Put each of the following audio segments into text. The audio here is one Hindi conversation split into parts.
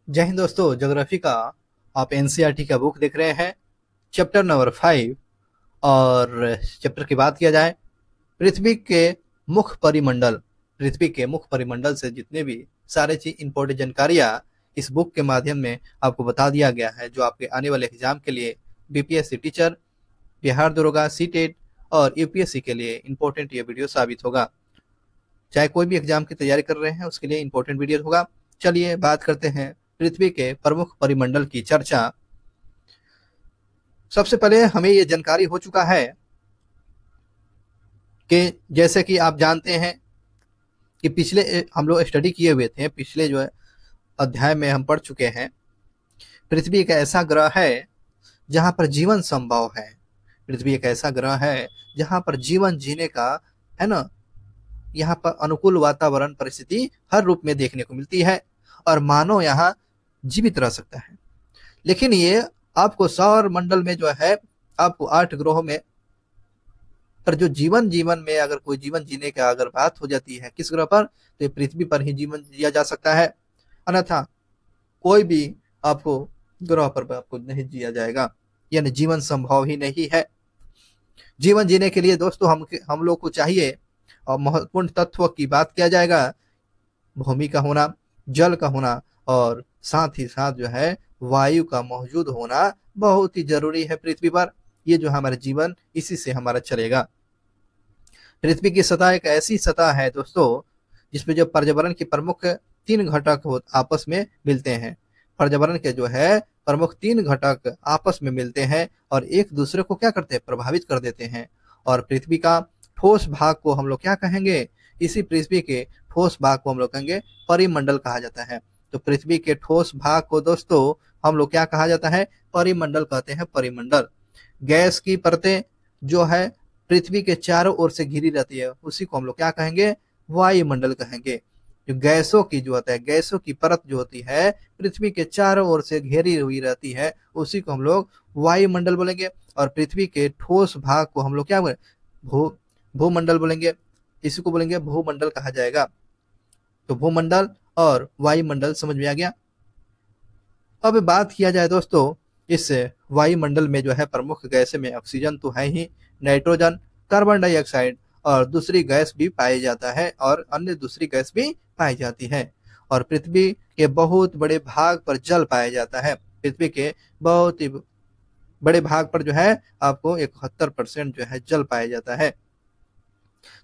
जय हिंद दोस्तों। ज्योग्राफी का आप एनसीईआरटी का बुक देख रहे हैं, चैप्टर नंबर 5। और चैप्टर की बात किया जाए, पृथ्वी के मुख्य परिमंडल। पृथ्वी के मुख्य परिमंडल से जितने भी सारे चीज इंपॉर्टेंट जानकारियां इस बुक के माध्यम में आपको बता दिया गया है, जो आपके आने वाले एग्जाम के लिए बीपीएससी टीचर, बिहार दरोगा, सीटेट और यूपीएससी के लिए इंपॉर्टेंट ये वीडियो साबित होगा। चाहे कोई भी एग्जाम की तैयारी कर रहे हैं उसके लिए इंपॉर्टेंट वीडियो होगा। चलिए बात करते हैं पृथ्वी के प्रमुख परिमंडल की चर्चा। सबसे पहले हमें यह जानकारी हो चुका है कि जैसे कि आप जानते हैं कि पिछले हम लोग स्टडी किए हुए थे, पिछले जो है अध्याय में हम पढ़ चुके हैं, पृथ्वी एक ऐसा ग्रह है जहां पर जीवन संभव है। पृथ्वी एक ऐसा ग्रह है जहां पर जीवन जीने का, है ना, यहाँ पर अनुकूल वातावरण परिस्थिति हर रूप में देखने को मिलती है और मानव यहाँ जीवित रह सकता है। लेकिन ये आपको सौर मंडल में जो है आपको 8 ग्रहों में पर जो जीवन में अगर कोई जीवन जीने का अगर बात हो जाती है किस ग्रह पर, तो ये पृथ्वी पर ही जीवन जिया जा सकता है, अन्यथा कोई भी आपको ग्रह पर आपको नहीं जिया जाएगा, यानी जीवन संभव ही नहीं है। जीवन जीने के लिए दोस्तों हम लोग को चाहिए, और महत्वपूर्ण तत्व की बात किया जाएगा, भूमि का होना, जल का होना और साथ ही साथ जो है वायु का मौजूद होना बहुत ही जरूरी है पृथ्वी पर। ये जो हमारा जीवन इसी से हमारा चलेगा। पृथ्वी की सतह एक ऐसी सतह है दोस्तों जिसमें जो पर्यावरण के प्रमुख 3 घटक आपस में मिलते हैं। पर्यावरण के जो है प्रमुख 3 घटक आपस में मिलते हैं और एक दूसरे को क्या करते हैं, प्रभावित कर देते हैं। और पृथ्वी का ठोस भाग को हम लोग क्या कहेंगे, इसी पृथ्वी के ठोस भाग को हम लोग कहेंगे परिमंडल कहा जाता है। तो पृथ्वी के ठोस भाग को दोस्तों हम लोग क्या कहा जाता है, परिमंडल कहते हैं। परिमंडल गैस की परतें जो है पृथ्वी के चारों ओर से घिरी रहती है, उसी को हम लोग क्या कहेंगे, वायुमंडल कहेंगे। जो गैसों की जो होता है, गैसों की परत जो होती है पृथ्वी के चारों ओर से घेरी हुई रहती है, उसी को हम लोग वायुमंडल बोलेंगे। और पृथ्वी के ठोस भाग को हम लोग क्या बोलेंगे, भूमंडल बोलेंगे। इसी को बोलेंगे भूमंडल कहा जाएगा। तो भूमंडल और वायुमंडल समझ में आ गया। अब बात किया जाए दोस्तों, इस वायुमंडल में जो है प्रमुख गैसें में ऑक्सीजन तो है ही, नाइट्रोजन, कार्बन डाइऑक्साइड और दूसरी गैस भी पाई जाता है, और अन्य दूसरी गैस भी पाई जाती है। और पृथ्वी के बहुत बड़े भाग पर जल पाया जाता है। पृथ्वी के बहुत ही बड़े भाग पर जो है आपको 71% जो है जल पाया जाता है,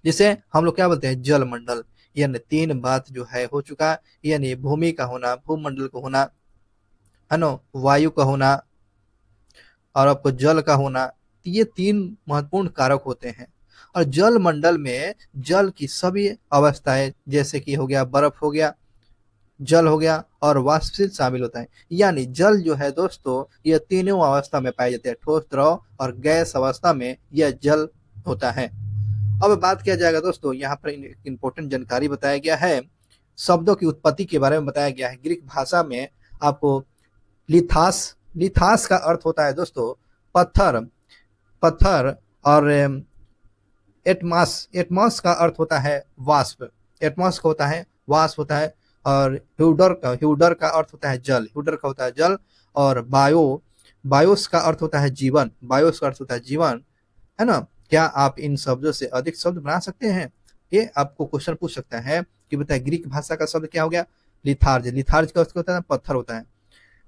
जिसे हम लोग क्या बोलते हैं, जल मंडल। यानी 3 बात जो है हो चुका, यानी भूमि का होना, भूमंडल का होना, है ना, वायु का होना और आपको जल का होना। ये 3 महत्वपूर्ण कारक होते हैं। और जल मंडल में जल की सभी अवस्थाएं, जैसे कि हो गया बर्फ, हो गया जल, हो गया और वाष्पशील शामिल होता है। यानी जल जो है दोस्तों ये तीनों अवस्था में पाए जाते हैं, ठोस, द्रव और गैस अवस्था में यह जल होता है। अब बात किया जाएगा दोस्तों, यहाँ पर इंपॉर्टेंट जानकारी बताया गया है, शब्दों की उत्पत्ति के बारे में बताया गया है। ग्रीक भाषा में आपको लिथास, लिथास का अर्थ होता है दोस्तों पत्थर, पत्थर, और एटमास, एटमास का अर्थ होता है वाष्प, एटमास का होता है वाष्प होता है। और ह्यूडर का अर्थ होता है जल, ह्यूडर का होता है जल। और बायो, बायोस का अर्थ होता है जीवन, बायोस का अर्थ होता है जीवन, है ना। क्या आप इन शब्दों से अधिक शब्द बना सकते हैं? ये आपको क्वेश्चन पूछ सकता है कि बताए ग्रीक भाषा का शब्द क्या हो गया, लिथार्ज, लिथार्ज का अर्थ होता है पत्थर होता है।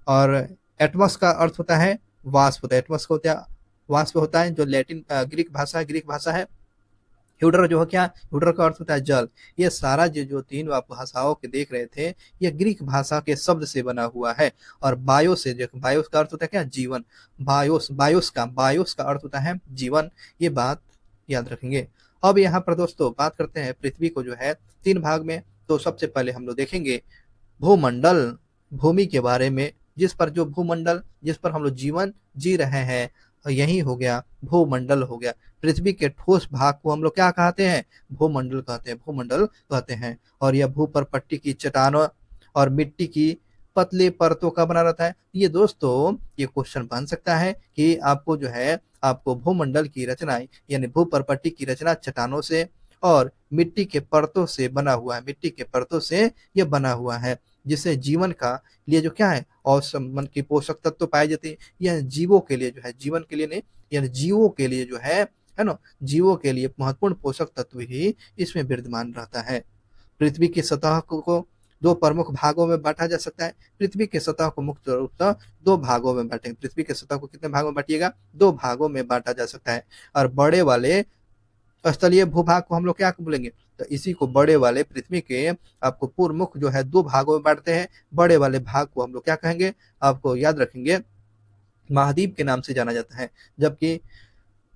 और एटमॉस का अर्थ होता है वाष्प होता है, एटमॉस का होता है वाष्प होता है, जो लैटिन ग्रीक भाषा है। ह्यूडर जो है क्या, ह्यूडर का अर्थ होता है जल। ये सारा जो 3 आप भाषाओं के देख रहे थे, ये ग्रीक भाषा के शब्द से बना हुआ है। और बायो से, जो बायोस का अर्थ होता है क्या, जीवन, बायोस, बायोस का अर्थ होता है जीवन। ये बात याद रखेंगे। अब यहाँ पर दोस्तों बात करते हैं पृथ्वी को जो है 3 भाग में। तो सबसे पहले हम लोग देखेंगे भूमंडल, भूमि के बारे में, जिस पर जो भूमंडल, जिस पर हम लोग जीवन जी रहे हैं, यही हो गया भूमंडल हो गया। पृथ्वी के ठोस भाग को हम लोग क्या कहते हैं, भूमंडल कहते हैं, भूमंडल कहते हैं। और यह भू पर पट्टी की चट्टानों और मिट्टी की पतले परतों का बना रहता है। ये दोस्तों ये क्वेश्चन बन सकता है कि आपको जो है आपको भूमंडल की रचना, यानी भू पर पट्टी की रचना चट्टानों से और मिट्टी के परतों से बना हुआ है, मिट्टी के परतों से यह बना हुआ है। जिससे जीवन का लिए जो क्या है औसम मन की पोषक तत्व तो पाए जाते हैं। यह जीवों के लिए जो है, जीवन के लिए नहीं, यानी जीवों के लिए जो है ना, जीवों के लिए महत्वपूर्ण पोषक तत्व ही इसमें विद्यमान रहता है। पृथ्वी की सतह को दो प्रमुख भागों में बांटा जा सकता है। पृथ्वी की सतह को मुख्य रूप से दो भागों में बांटेंगे। पृथ्वी की सतह को कितने भागों में बांटिएगा? दो भागों में बांटा जा सकता है। और बड़े वाले स्थलीय भूभाग को हम लोग क्या बोलेंगे? तो इसी को बड़े वाले पृथ्वी के आपको पूर्व मुख जो है दो भागों में बांटते हैं। बड़े वाले भाग को हम लोग क्या कहेंगे? आपको याद रखेंगे, महाद्वीप के नाम से जाना जाता है। जबकि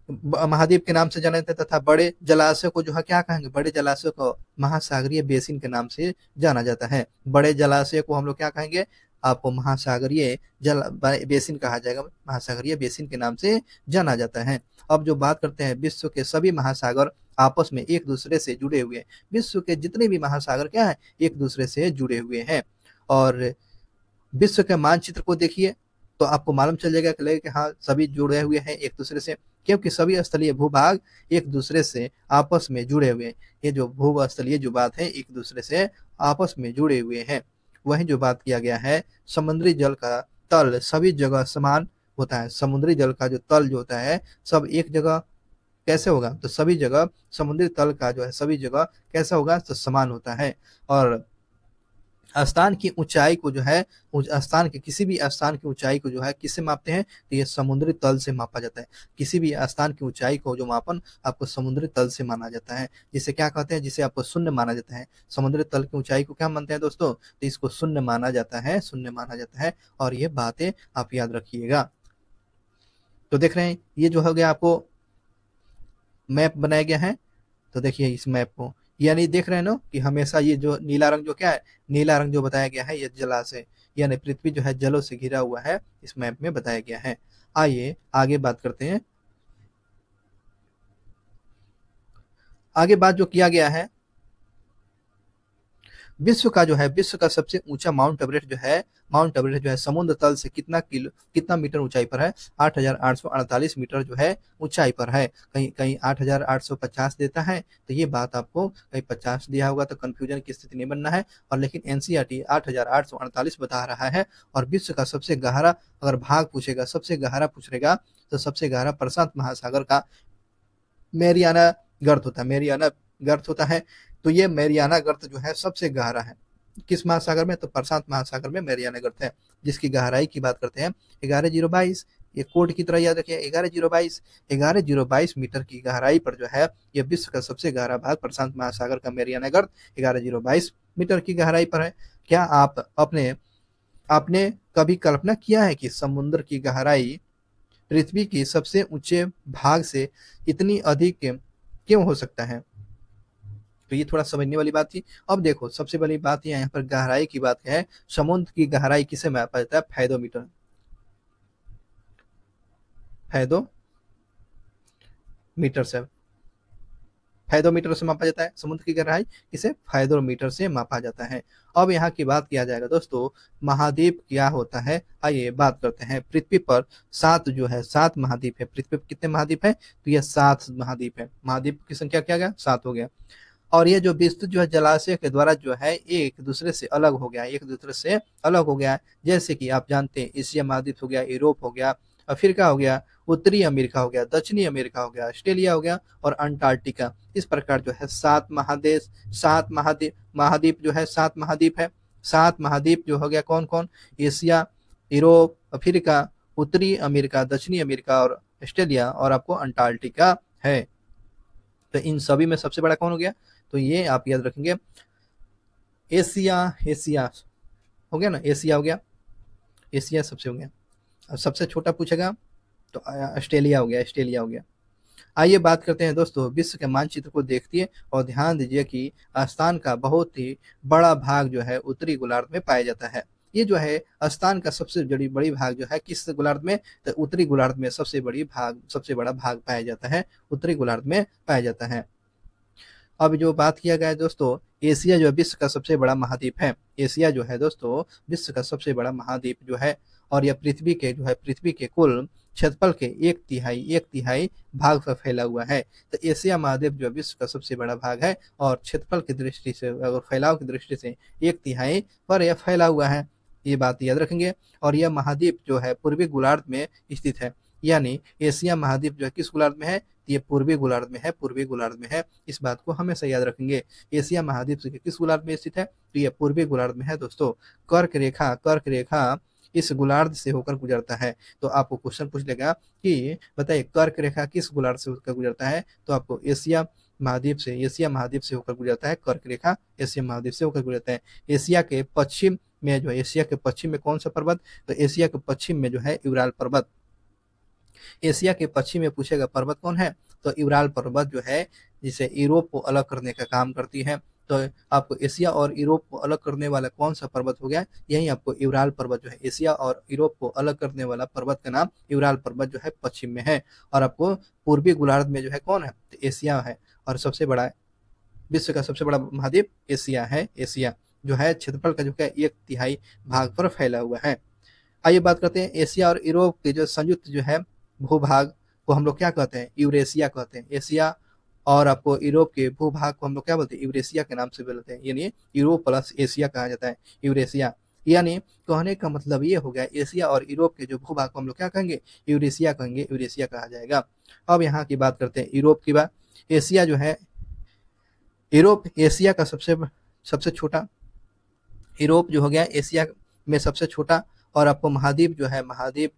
महाद्वीप के नाम से जाना जाता है, तथा बड़े जलाशय को जो है क्या कहेंगे? बड़े जलाशय को महासागरीय बेसिन के नाम से जाना जाता है। बड़े जलाशय को हम लोग क्या कहेंगे? आपको महासागरीय जल बेसिन कहा जाएगा, महासागरीय बेसिन के नाम से जाना जाता है। अब जो बात करते हैं, विश्व के सभी महासागर आपस में एक दूसरे से जुड़े हुए हैं। विश्व के जितने भी महासागर क्या है? एक दूसरे से जुड़े हुए हैं। और विश्व के मानचित्र को देखिए तो आपको मालूम चल जाएगा कि हाँ सभी जुड़े हुए हैं एक दूसरे से, क्योंकि सभी स्थलीय भूभाग एक दूसरे से आपस में जुड़े हुए हैं। ये जो भूस्थलीय जो बात है, एक दूसरे से आपस में जुड़े हुए हैं। वही जो बात किया गया है, समुद्री जल का तल सभी जगह समान होता है। समुद्री जल का जो तल जो होता है सब एक जगह कैसे होगा? तो सभी जगह समुद्री तल का जो है सभी जगह कैसा होगा? तो समान होता है। और स्थान की ऊंचाई को जो है, स्थान के किसी भी स्थान की ऊंचाई को जो है किससे मापते हैं? तो ये समुद्री तल से मापा जाता है। किसी भी स्थान की ऊंचाई को जो मापन आपको समुद्री तल से माना जाता है, जिसे क्या कहते हैं? जिसे आपको शून्य माना जाता है। समुद्री तल की ऊंचाई को क्या मानते हैं दोस्तों? तो इसको शून्य माना जाता है, शून्य माना जाता है। और ये बातें आप याद रखिएगा। तो देख रहे हैं, ये जो हो गया आपको मैप बनाया गया है। तो देखिए इस मैप को, यानी देख रहे हैं ना कि हमेशा ये जो नीला रंग जो क्या है, नीला रंग जो बताया गया है, ये जलाशय यानी पृथ्वी जो है जलों से घिरा हुआ है, इस मैप में बताया गया है। आइए आगे बात करते हैं। आगे बात जो किया गया है, विश्व का जो है, विश्व का सबसे ऊंचा माउंट एवरेस्ट जो है समुद्र तल से कितना मीटर ऊंचाई पर है? 8,848 मीटर जो है ऊंचाई पर है। कहीं कहीं 8,850 देता है, तो ये बात आपको कहीं 50 दिया होगा तो कंफ्यूजन की स्थिति नहीं बनना है। और लेकिन एनसीईआरटी 8,848 बता रहा है। और विश्व का सबसे गहरा अगर भाग पूछेगा, सबसे गहरा पूछेगा, तो सबसे गहरा प्रशांत महासागर का मैरियाना गर्त होता है। मैरियाना गर्त होता है। तो ये मैरियाना गर्त जो है सबसे गहरा है। किस महासागर में? तो प्रशांत महासागर में मैरियाना गर्त है, जिसकी गहराई की बात करते हैं 11,022। ये कोड की तरह याद रखिए, 11,022 मीटर की गहराई पर जो है ये विश्व का सबसे गहरा भाग प्रशांत महासागर का मैरियाना गर्त 11,022 मीटर की गहराई पर है। क्या आपने कभी कल्पना किया है कि समुद्र की गहराई पृथ्वी की सबसे ऊंचे भाग से इतनी अधिक क्यों हो सकता है? तो ये थोड़ा समझने वाली बात थी। अब देखो सबसे बड़ी बात यहाँ पर गहराई की बात है। समुद्र की गहराई किसे मापा जाता है? फैदोमीटर, फैदोमीटर से, फैदोमीटर से मापा जाता है। समुद्र की गहराई किसे? फैदोमीटर से मापा जाता है। अब यहाँ की बात किया जाएगा दोस्तों, महाद्वीप क्या होता है? आइए बात करते हैं। पृथ्वी पर 7 महाद्वीप है। पृथ्वी पर कितने महाद्वीप है? तो यह 7 महाद्वीप है। महाद्वीप की संख्या क्या गया? 7 हो गया। और ये जो विस्तृत जो है जलाशय के द्वारा जो है एक दूसरे से अलग हो गया, एक दूसरे से अलग हो गया। जैसे कि आप जानते हैं एशिया महाद्वीप हो गया, यूरोप हो गया, अफ्रीका हो गया, उत्तरी अमेरिका हो गया, दक्षिणी अमेरिका हो गया, ऑस्ट्रेलिया हो गया और अंटार्कटिका। इस प्रकार जो है 7 महादेश, 7 महाद्वीप जो है 7 महाद्वीप है। 7 महाद्वीप जो हो गया कौन कौन? एशिया, यूरोप, अफ्रीका, उत्तरी अमेरिका, दक्षिणी अमेरिका और ऑस्ट्रेलिया और आपको अंटार्कटिका है। तो इन सभी में सबसे बड़ा कौन हो गया? तो ये आप याद रखेंगे एशिया हो गया ना, एशिया हो गया, एशिया सबसे हो गया। अब सबसे छोटा पूछेगा तो ऑस्ट्रेलिया हो गया, ऑस्ट्रेलिया हो गया। आइए बात करते हैं दोस्तों, विश्व के मानचित्र को देखिए और ध्यान दीजिए कि स्थान का बहुत ही बड़ा भाग जो है उत्तरी गोलार्ध में पाया जाता है। ये जो है स्थान का सबसे बड़ी भाग जो है किस गोलार्ध में? तो उत्तरी गोलार्ध में सबसे बड़ा भाग पाया जाता है, उत्तरी गोलार्ध में पाया जाता है। अब जो बात किया गया है दोस्तों, एशिया जो है विश्व का सबसे बड़ा महाद्वीप है। एशिया जो है दोस्तों विश्व का सबसे बड़ा महाद्वीप जो है, और यह पृथ्वी के कुल क्षेत्रफल के एक तिहाई भाग पर फैला हुआ है। तो एशिया महाद्वीप जो विश्व का सबसे बड़ा भाग है, और क्षेत्रफल की दृष्टि से अगर फैलाव की दृष्टि से एक तिहाई पर यह फैला हुआ है, ये बात याद रखेंगे। और यह महाद्वीप जो है पूर्वी गोलार्ध में स्थित है, यानी एशिया महाद्वीप जो है किस गोलार्ध में है, ये पूर्वी गोलार्ध में है, पूर्वी गोलार्ध में है। इस बात को हमेशा याद रखेंगे। एशिया महाद्वीप से किस गोलार्ध में स्थित है, तो ये पूर्वी गोलार्ध में है दोस्तों। कर्क रेखा इस गोलार्ध से होकर गुजरता है। तो आपको क्वेश्चन पूछ लेगा कि बताइए कर्क रेखा किस गोलार्ध से होकर गुजरता है, तो आपको एशिया महाद्वीप से होकर गुजरता है। कर्क रेखा एशिया महाद्वीप से होकर गुजरता है। एशिया के पश्चिम में कौन सा पर्वत, तो एशिया के पश्चिम में जो है यूराल पर्वत। एशिया के पश्चिम में पूछेगा पर्वत कौन है, तो यूराल पर्वत जो है जिसे यूरोप को अलग करने का काम करती है। तो आपको एशिया और यूरोप को अलग करने वाला कौन सा पर्वत हो गया, यही आपको यूराल पर्वत जो है, एशिया और यूरोप को अलग करने वाला पर्वत का नाम यूराल पर्वत जो है पश्चिम में है। और आपको पूर्वी गोलार्ध में जो है कौन है, तो एशिया है। और सबसे बड़ा विश्व का सबसे बड़ा महाद्वीप एशिया है। एशिया जो है क्षेत्रफल का जो है एक तिहाई भाग पर फैला हुआ है। आइए बात करते हैं एशिया और यूरोप के जो संयुक्त जो है भूभाग को हम लोग क्या कहते हैं, यूरेशिया कहते हैं। एशिया और आपको यूरोप के भूभाग को हम लोग क्या बोलते हैं, यूरेशिया के नाम से बोलते हैं, यानी यूरोप प्लस एशिया कहा जाता है, यूरेशिया। यानी कहने का मतलब ये हो गया एशिया और यूरोप के जो भूभाग को हम लोग क्या कहेंगे, यूरेशिया कहेंगे, यूरेशिया कहा जाएगा। अब यहाँ की बात करते हैं यूरोप की बात। एशिया जो है, यूरोप एशिया का सबसे छोटा, यूरोप जो हो गया एशिया में सबसे छोटा। और आपको महाद्वीप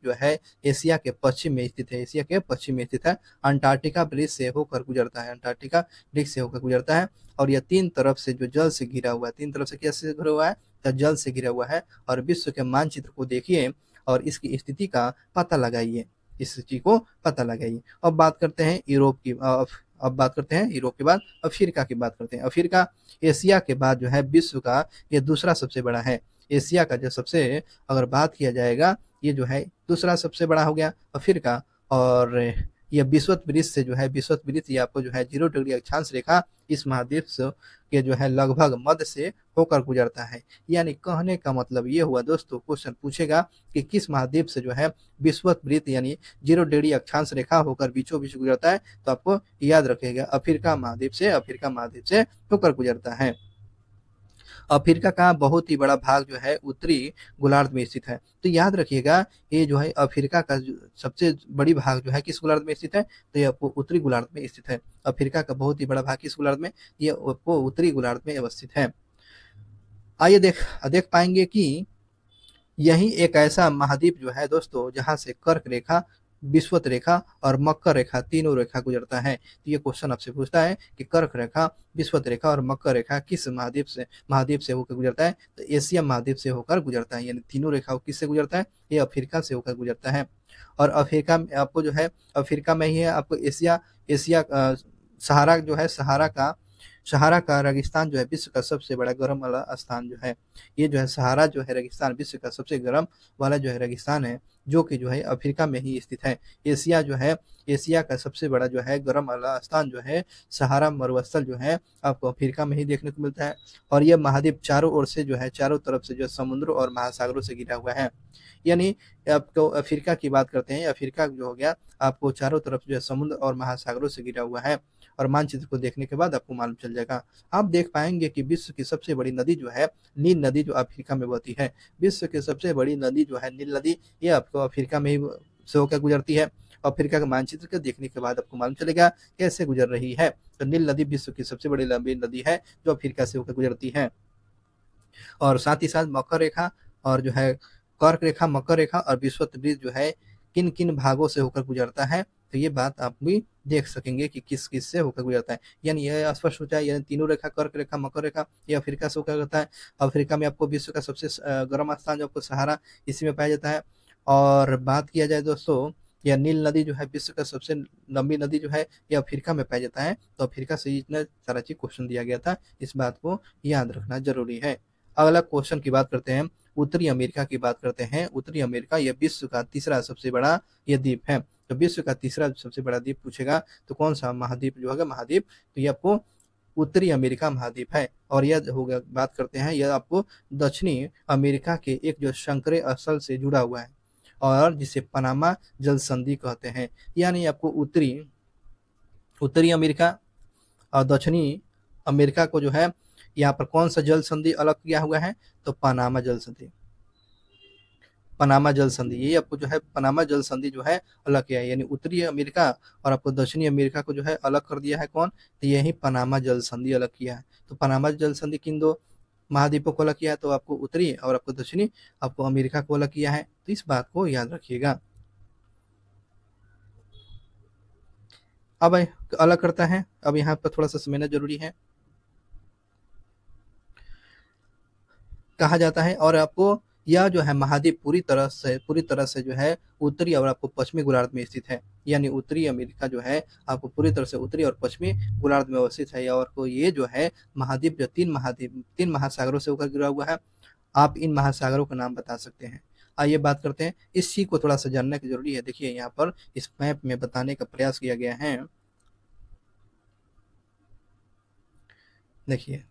जो है एशिया के पश्चिम में स्थित है, एशिया के पश्चिम में स्थित है। अंटार्कटिका ब्रिज से होकर गुजरता है, अंटार्कटिका ब्रिज से होकर गुजरता है। और यह तीन तरफ से जो जल से घिरा हुआ है, तीन तरफ से कैसे घिरा हुआ है, तो जल से घिरा हुआ है। और विश्व के मानचित्र को देखिए और इसकी स्थिति का पता लगाइए, इस चीज को पता लगाइए। अब बात करते हैं यूरोप की, अब बात करते हैं यूरोप के बाद अफ्रीका की बात करते हैं। अफ्रीका एशिया के बाद जो है विश्व का ये दूसरा सबसे बड़ा है। एशिया का जो सबसे अगर बात किया जाएगा, ये जो है दूसरा सबसे बड़ा हो गया अफ्रीका। और ये विषुवत वृत्त से जो है, विषुवत वृत्त ये आपको जो है 0 डिग्री अक्षांश रेखा इस महाद्वीप के जो है लगभग मध्य से होकर गुजरता है। यानी कहने का मतलब ये हुआ दोस्तों, क्वेश्चन पूछेगा कि किस महाद्वीप से जो है विषुवत वृत्त यानी 0 डिग्री अक्षांश रेखा होकर बीचों बीच गुजरता है, तो आपको याद रखेगा अफ्रीका महाद्वीप से होकर गुजरता है। अफ्रीका का बहुत ही बड़ा भाग जो है उत्तरी गोलार्ध में स्थित है। तो याद रखिएगा ये जो है अफ्रीका का सबसे बड़ी भाग जो है किस गोलार्ध में स्थित है, तो ये आपको उत्तरी गोलार्ध में स्थित है। अफ्रीका का बहुत ही बड़ा भाग किस गोलार्ध में, ये आपको उत्तरी गोलार्ध में अवस्थित है। आइए देख पाएंगे कि यही एक ऐसा महाद्वीप जो है दोस्तों जहां से कर्क रेखा, विषुवत रेखा और मकर रेखा तीनों रेखा गुजरता है। तो ये क्वेश्चन आपसे पूछता है कि कर्क रेखा, विषुवत रेखा और मकर रेखा किस महाद्वीप से होकर गुजरता है, तो एशिया महाद्वीप से होकर गुजरता है। यानी तीनों रेखाओं किससे गुजरता है, ये अफ्रीका से होकर गुजरता है। और अफ्रीका में आपको जो है, अफ्रीका में ही है आपको एशिया सहारा जो है, सहारा का रेगिस्तान जो है विश्व का सबसे बड़ा गर्म वाला स्थान जो है, ये जो है सहारा जो है रेगिस्तान विश्व का सबसे गर्म वाला जो है रेगिस्तान है, जो कि जो है अफ्रीका में ही स्थित है। एशिया जो है, एशिया का सबसे बड़ा जो है गर्म वाला स्थान जो है सहारा मरुस्थल जो है आपको अफ्रीका में ही देखने को मिलता है। और यह महाद्वीप चारों ओर से जो है, चारों तरफ से जो समुद्रों और महासागरों से घिरा हुआ है। यानी आपको अफ्रीका की बात करते हैं, अफ्रीका जो हो गया आपको चारों तरफ जो है समुद्र और महासागरों से घिरा हुआ है। और मानचित्र को देखने के बाद आपको मालूम चल जाएगा। आप देख पाएंगे कि विश्व की सबसे बड़ी नदी जो है नील नदी जो अफ्रीका में बहती है, विश्व की सबसे बड़ी नदी जो है नील नदी, ये आपको अफ्रीका में ही से होकर गुजरती है। अफ्रीका का मानचित्र को देखने के बाद आपको मालूम चलेगा कैसे गुजर रही है। तो नील नदी विश्व की सबसे बड़ी लंबी नदी है जो अफ्रीका से होकर गुजरती है। और साथ ही साथ मकर रेखा और जो है कर्क रेखा, मकर रेखा और विषुवत वृत्त जो है किन किन भागों से होकर गुजरता है, तो ये बात आप भी देख सकेंगे कि किस किस से होकर गुजरता है। यानी यह स्पष्ट हो जाए, यानी तीनों रेखा कर्क रेखा, मकर रेखा, ये अफ्रीका से होकर गुजरता है। अफ्रीका में आपको विश्व का सबसे गर्म स्थान जो आपको सहारा, इसी में पाया जाता है। और बात किया जाए दोस्तों, यह नील नदी जो है विश्व का सबसे लंबी नदी जो है ये अफ्रीका में पाया जाता है। तो अफ्रीका से इतना सारा चीज क्वेश्चन दिया गया था, इस बात को याद रखना जरूरी है। अगला क्वेश्चन की बात करते हैं, उत्तरी अमेरिका की बात करते हैं। उत्तरी अमेरिका यह विश्व का तीसरा सबसे बड़ा यह द्वीप है। तो विश्व का तीसरा सबसे बड़ा द्वीप पूछेगा तो कौन सा महाद्वीप जो होगा, महाद्वीप, तो ये आपको उत्तरी अमेरिका महाद्वीप है। और यह हो गया, बात करते हैं, यह आपको दक्षिणी अमेरिका के एक जो संकरे असल से जुड़ा हुआ है और जिसे पनामा जल संधि कहते हैं। यानी आपको उत्तरी उत्तरी अमेरिका और दक्षिणी अमेरिका को जो है यहाँ पर कौन सा जल संधि अलग किया हुआ है, तो पनामा जल संधि। पनामा जल संधि, ये आपको जो है पनामा जल संधि जो है अलग किया है, यानी उत्तरी अमेरिका और आपको दक्षिणी अमेरिका को जो है अलग कर दिया है कौन, तो यही पनामा जल संधि अलग किया है। तो पनामा जल संधि किन दो महाद्वीपों को अलग किया है, तो आपको उत्तरी और आपको दक्षिणी आपको अमेरिका को अलग किया है। तो इस बात को याद रखिएगा। अब अलग करता है, अब यहाँ पर थोड़ा सा समझना जरूरी है। कहा जाता है और आपको यह जो है महाद्वीप पूरी तरह से जो है उत्तरी और आपको पश्चिमी गोलार्ध में स्थित है। यानी उत्तरी अमेरिका जो है आपको पूरी तरह से उत्तरी और पश्चिमी गोलार्ध में अवस्थित है। और को ये जो है महाद्वीप जो तीन महासागरों से होकर गिरा हुआ है। आप इन महासागरों का नाम बता सकते हैं। आइए बात करते हैं, इस चीज को थोड़ा सा जानने की जरूरी है। देखिए यहाँ पर इस मैप में बताने का प्रयास किया गया है। देखिए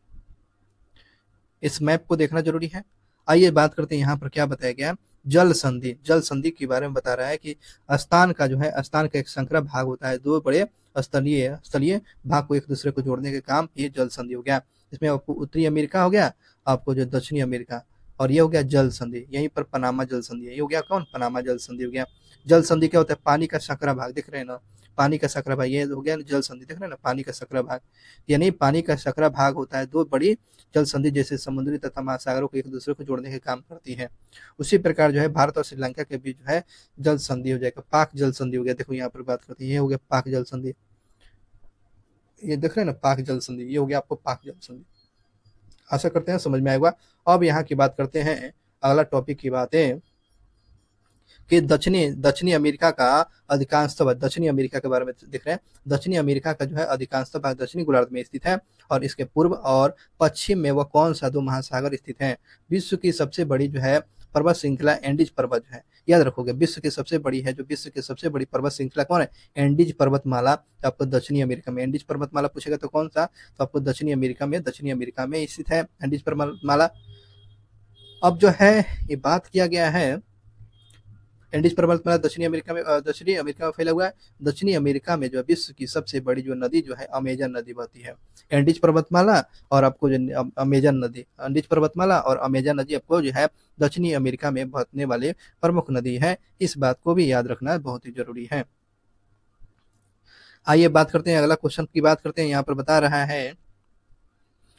इस मैप को देखना जरूरी है। आइए बात करते हैं यहाँ पर क्या बताया गया। जल संधि, जल संधि के बारे में बता रहा है कि स्थान का जो है, स्थान का एक संकरा भाग होता है, दो बड़े स्थलीय भाग को एक दूसरे को जोड़ने के काम ये जल संधि हो गया। इसमें आपको उत्तरी अमेरिका हो गया, आपको जो दक्षिणी अमेरिका, और ये हो गया जल संधि। यहीं पर पनामा जल संधि है, ये हो गया कौन, पनामा जल संधि हो गया। जल संधि क्या होता है, पानी का संकरा भाग, दिख रहे हैं ना, पानी का सकरा भाग, ये हो गया जल संधि, देख रहे हैं ना, पानी का सकरा भाग। यानी पानी का सकरा भाग होता है, दो बड़ी जल संधि जैसे समुद्री तथा महासागरों को एक दूसरे को जोड़ने के काम करती है। उसी प्रकार जो है भारत और श्रीलंका के बीच जो है जल संधि हो जाएगा, पाक जल संधि हो गया। देखो यहाँ पर बात करते हैं, ये हो गया पाक जल संधि, ये देख रहे हैं ना पाक जल संधि, ये हो गया आपको पाक जल संधि। आशा करते हैं समझ में आएगा। अब यहाँ की बात करते हैं, अगला टॉपिक की बात है कि दक्षिणी अमेरिका का अधिकांश भाग, दक्षिणी अमेरिका के बारे में देख रहे हैं। दक्षिणी अमेरिका का जो है अधिकांश भाग दक्षिणी गोलार्ध में स्थित है और इसके पूर्व और पश्चिम में वह कौन सा दो महासागर स्थित है। विश्व की सबसे बड़ी जो है पर्वत श्रृंखला एंडीज पर्वत जो है, याद रखोगे विश्व की सबसे बड़ी है, जो विश्व की सबसे बड़ी पर्वत श्रृंखला कौन है, एंडीज पर्वतमाला। तो आपको दक्षिणी अमेरिका में एंडीज पर्वतमाला पूछेगा तो कौन सा, तो आपको दक्षिणी अमेरिका में स्थित है एंडीज पर्वतमाला। अब जो है ये बात किया गया है, एंडीज पर्वतमाला दक्षिणी अमेरिका में फैला हुआ है। दक्षिणी अमेरिका में जो है विश्व की सबसे बड़ी जो नदी जो है अमेजन नदी बहती है। एंडीज पर्वतमाला और आपको जो अमेजन नदी, एंडीज पर्वतमाला और अमेजन नदी आपको जो है दक्षिणी अमेरिका में बहने वाले प्रमुख नदी है। इस बात को भी याद रखना बहुत ही जरूरी है। आइए बात करते हैं, अगला क्वेश्चन की बात करते हैं। यहाँ पर बता रहा है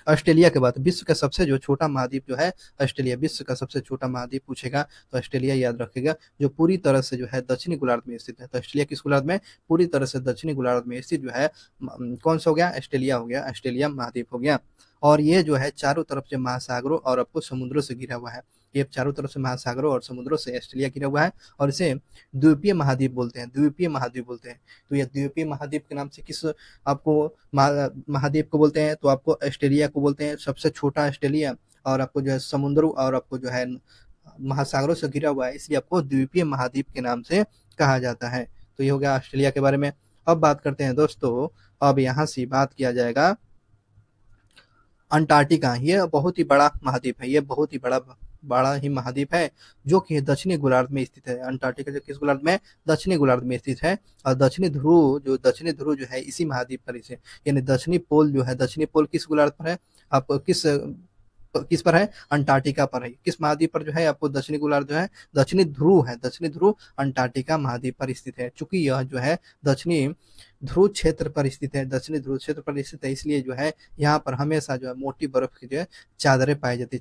ऑस्ट्रेलिया के बाद विश्व का सबसे जो छोटा महाद्वीप जो है ऑस्ट्रेलिया, विश्व का सबसे छोटा महाद्वीप पूछेगा तो ऑस्ट्रेलिया याद रखेगा, जो पूरी तरह से जो है दक्षिणी गोलार्ध में स्थित है। तो ऑस्ट्रेलिया किस गोलार्ध में, पूरी तरह से दक्षिणी गोलार्ध में स्थित जो है कौन सा हो गया, ऑस्ट्रेलिया हो गया, ऑस्ट्रेलिया महाद्वीप हो गया। और ये जो है चारों तरफ से महासागरों और आपको समुद्रों से घिरा हुआ है। ये चारों तरफ से महासागरों और समुद्रों से ऑस्ट्रेलिया घिरा हुआ है और इसे द्वीपीय महाद्वीप बोलते हैं, द्वीपीय महाद्वीप बोलते हैं। तो ये द्वीपीय महाद्वीप के नाम से किस आपको महाद्वीप को बोलते हैं, तो आपको ऑस्ट्रेलिया को बोलते हैं, सबसे छोटा ऑस्ट्रेलिया, और आपको जो है समुद्रों और आपको जो है महासागरों से घिरा हुआ है, इसलिए आपको द्वीपीय महाद्वीप के नाम से कहा जाता है। तो ये हो गया ऑस्ट्रेलिया के बारे में। अब बात करते हैं दोस्तों, अब यहाँ से बात किया जाएगा अंटार्कटिका। ये बहुत ही बड़ा महाद्वीप है, ये बहुत ही बड़ा ही महाद्वीप है जो कि दक्षिणी गोलार्ध में स्थित है। अंटार्कटिका जो किस गोलार्ध में, दक्षिणी गोलार्ध में स्थित है। और दक्षिणी ध्रुव जो है इसी महाद्वीप पर इसे, यानी दक्षिणी पोल जो है, दक्षिणी पोल किस गोलार्ध पर है, आपको किस पर है, अंटार्कटिका पर है। किस महाद्वीप पर जो है आपको दक्षिणी गोलार्ध जो है दक्षिणी ध्रुव है, दक्षिणी ध्रुव अंटार्कटिका महाद्वीप पर स्थित है। चूंकि यह जो है दक्षिणी ध्रुव क्षेत्र पर स्थित है, दक्षिणी ध्रुव क्षेत्र पर स्थित है, इसलिए जो है यहाँ पर हमेशा जो है मोटी बर्फ की जो है चादरें पाई जाती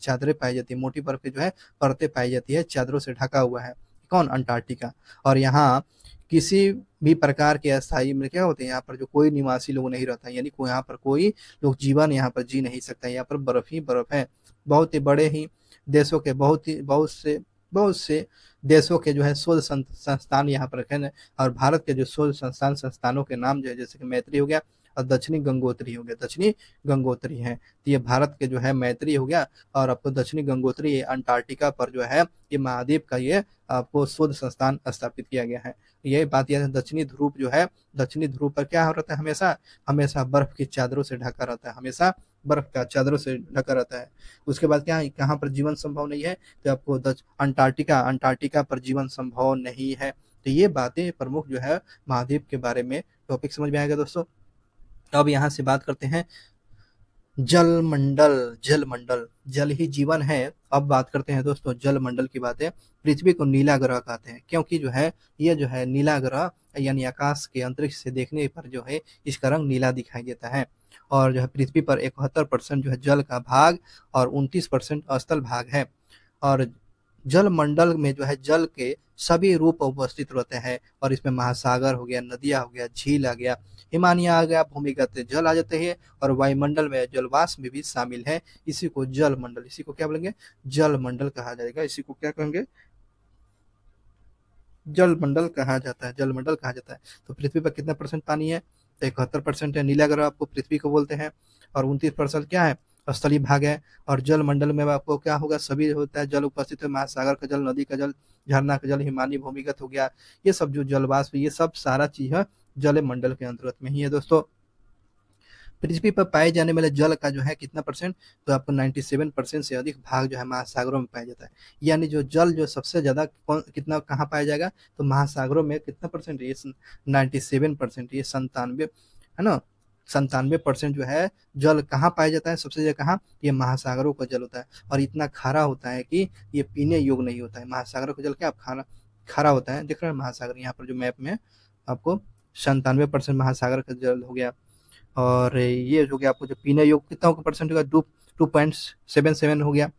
है, मोटी बर्फ की जो है परतें पाई जाती है, चादरों से ढका हुआ है कौन, अंटार्कटिका। और यहाँ किसी भी प्रकार के अस्थायी में क्या होते हैं, यहाँ पर जो कोई निवासी लोग नहीं रहता, यानी यहाँ पर कोई लोग जीवन यहाँ पर जी नहीं सकता, यहाँ पर बर्फ ही बर्फ है। बहुत ही बड़े ही देशों के बहुत से देशों के जो है शोध संस्थान यहाँ पर रखे हैं। और भारत के जो शोध संस्थानों के नाम जो है जैसे कि मैत्री हो गया, और दक्षिणी गंगोत्री हो गया, दक्षिणी गंगोत्री है। तो ये भारत के जो है मैत्री हो गया, और आपको दक्षिणी गंगोत्री अंटार्कटिका पर जो है ये महाद्वीप का ये आपको शोध संस्थान स्थापित किया गया है। ये बात यह है, दक्षिणी ध्रुव जो है, दक्षिणी ध्रुव पर क्या रहता है, हमेशा हमेशा बर्फ की चादरों से ढका रहता है, हमेशा बर्फ का चादरों से ढका रहता है। उसके बाद क्या है, कहाँ पर जीवन संभव नहीं है, तो आपको अंटार्कटिका, अंटार्कटिका पर जीवन संभव नहीं है। तो ये बातें प्रमुख जो है महाद्वीप के बारे में टॉपिक समझ में आएगा दोस्तों। अब यहाँ से बात करते हैं जलमंडल, जलमंडल, जल ही जीवन है। अब बात करते हैं दोस्तों जलमंडल की बातें। पृथ्वी को नीला ग्रह कहते हैं, क्योंकि जो है ये जो है नीला ग्रह यानी आकाश के अंतरिक्ष से देखने पर जो है इसका रंग नीला दिखाई देता है। और जो है पृथ्वी पर 71% जो है जल का भाग और 29% स्थल भाग है। और जलमंडल में जो है जल के सभी रूप उपस्थित रहते हैं, और इसमें महासागर हो गया, नदियां हो गया, झील आ गया, हिमालय आ गया, भूमिगत जल आ जाते हैं, और वायुमंडल में जलवाष्प में भी शामिल है। इसी को जलमंडल, इसी को क्या बोलेंगे, जलमंडल कहा जाएगा। इसी को क्या कहेंगे, जलमंडल कहा जाता है, जलमंडल कहा जाता है। तो पृथ्वी पर कितना परसेंट पानी है, तो 71% है, नीला ग्रह आपको पृथ्वी को बोलते हैं, और 29% क्या है, स्थलीय भाग है। और जलमंडल में आपको क्या होगा, सभी होता है, जल उपस्थित है, महासागर का जल, नदी का जल, झरना का जल, हिमालय भूमिगत हो गया, ये सब जो जलवाष्प, ये सब सारा चीज है जल मंडल के अंतर्गत में ही है दोस्तों। पृथ्वी पर पाए जाने वाले जल का जो है कितना परसेंट, तो आपको 97% से अधिक भाग जो है महासागरों में पाया जाता है। यानी जो जल जो सबसे ज्यादा कितना कहाँ पाया जाएगा, तो महासागरों में कितना परसेंट, ये 97%, ये 97 है ना, 97% जो है जल कहाँ पाया जाता है, सबसे ज्यादा कहाँ, ये महासागरों का जल होता है। और इतना खारा होता है कि ये पीने योग्य नहीं होता है। महासागरों का जल क्या खारा खारा होता है, देख रहे हैं महासागर यहाँ पर जो मैप में आपको 97% महासागर का जल हो गया। और ये हो गया आपको जो पीने योग्य कितना होगा परसेंट होगा, 2.77 हो गया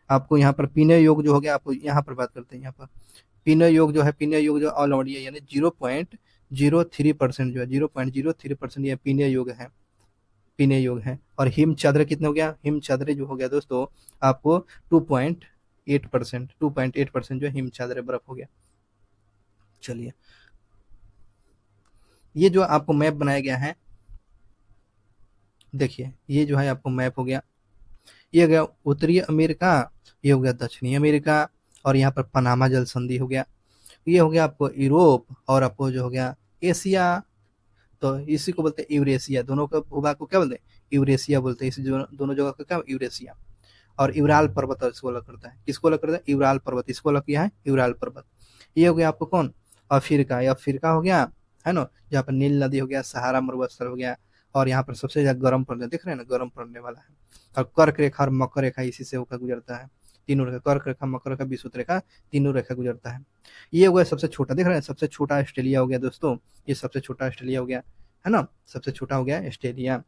आपको यहाँ पर पीने योग्य जो हो गया। आपको यहाँ पर बात करते हैं, यहाँ पर पीने योग्य जो है, पीने योग्य जो ऑल ओवर यानी 0.03% जो है, 0.03% ये पीने योग्य है, पीने योग्य है। और हिम चादर कितना हो गया, हिम चादर जो हो गया दोस्तों आपको 2.8% जो हिम चादर बर्फ हो गया। चलिए, ये जो आपको मैप बनाया गया है, देखिए ये जो है आपको मैप हो गया, ये हो गया उत्तरी अमेरिका, ये हो गया दक्षिणी अमेरिका, और यहाँ पर पनामा जल संधि हो गया, ये हो गया आपको यूरोप, और आपको जो हो गया एशिया। तो इसी को बोलते हैं यूरेशिया, दोनों का भूभाग को क्या बोलते हैं, यूरेशिया बोलते हैं, इस दोनों जगह का क्या यूरेशिया। और यूराल पर्वत इसको अलग करता है, किसको अलग करता है, यूराल पर्वत, इसको अलग किया है यूराल पर्वत। ये हो गया आपको कौन, अफ्रीका, ये अफ्रीका हो गया है ना, जहाँ पर नील नदी हो गया, सहारा मरुस्थल हो गया, और यहाँ पर सबसे ज्यादा गर्म पड़ने, देख रहे हैं ना, गर्म पड़ने वाला है। और कर्क रेखा और मकर रेखा इसी से होकर गुजरता है, तीनों रेखा, कर्क रेखा, मकर रेखा, विषुवत रेखा, तीनों रेखा गुजरता है। ये हो गया सबसे छोटा, देख रहे हैं, सबसे छोटा ऑस्ट्रेलिया हो गया दोस्तों, ये सबसे छोटा ऑस्ट्रेलिया हो गया है ना, सबसे छोटा हो गया ऑस्ट्रेलिया।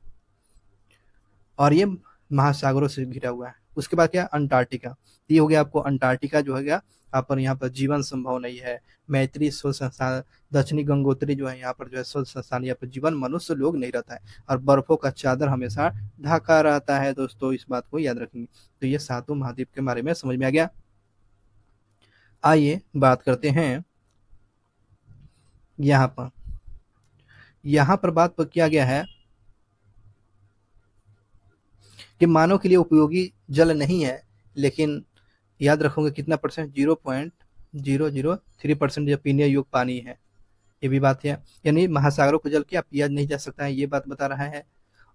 और ये महासागरों से घिरा हुआ है। उसके बाद क्या, अंटार्कटिका, ये हो गया आपको अंटार्कटिका जो हो गया आप पर, यहाँ पर जीवन संभव नहीं है। मैत्री शोध संस्थान, दक्षिणी गंगोत्री जो है यहाँ पर जो है शोध संस्थान, यहाँ पर जीवन मनुष्य लोग नहीं रहता है, और बर्फों का चादर हमेशा ढका रहता है दोस्तों, इस बात को याद रखेंगे। तो ये सातों महाद्वीप के बारे में समझ में आ गया। आइए बात करते हैं यहाँ पर बात पर किया गया है कि मानव के लिए उपयोगी जल नहीं है, लेकिन याद रखोगे कितना परसेंट, 0.003% जो पीने योग्य पानी है, ये भी बात है। यानी महासागरों का जल क्या पिया नहीं जा सकता है, ये बात बता रहा है।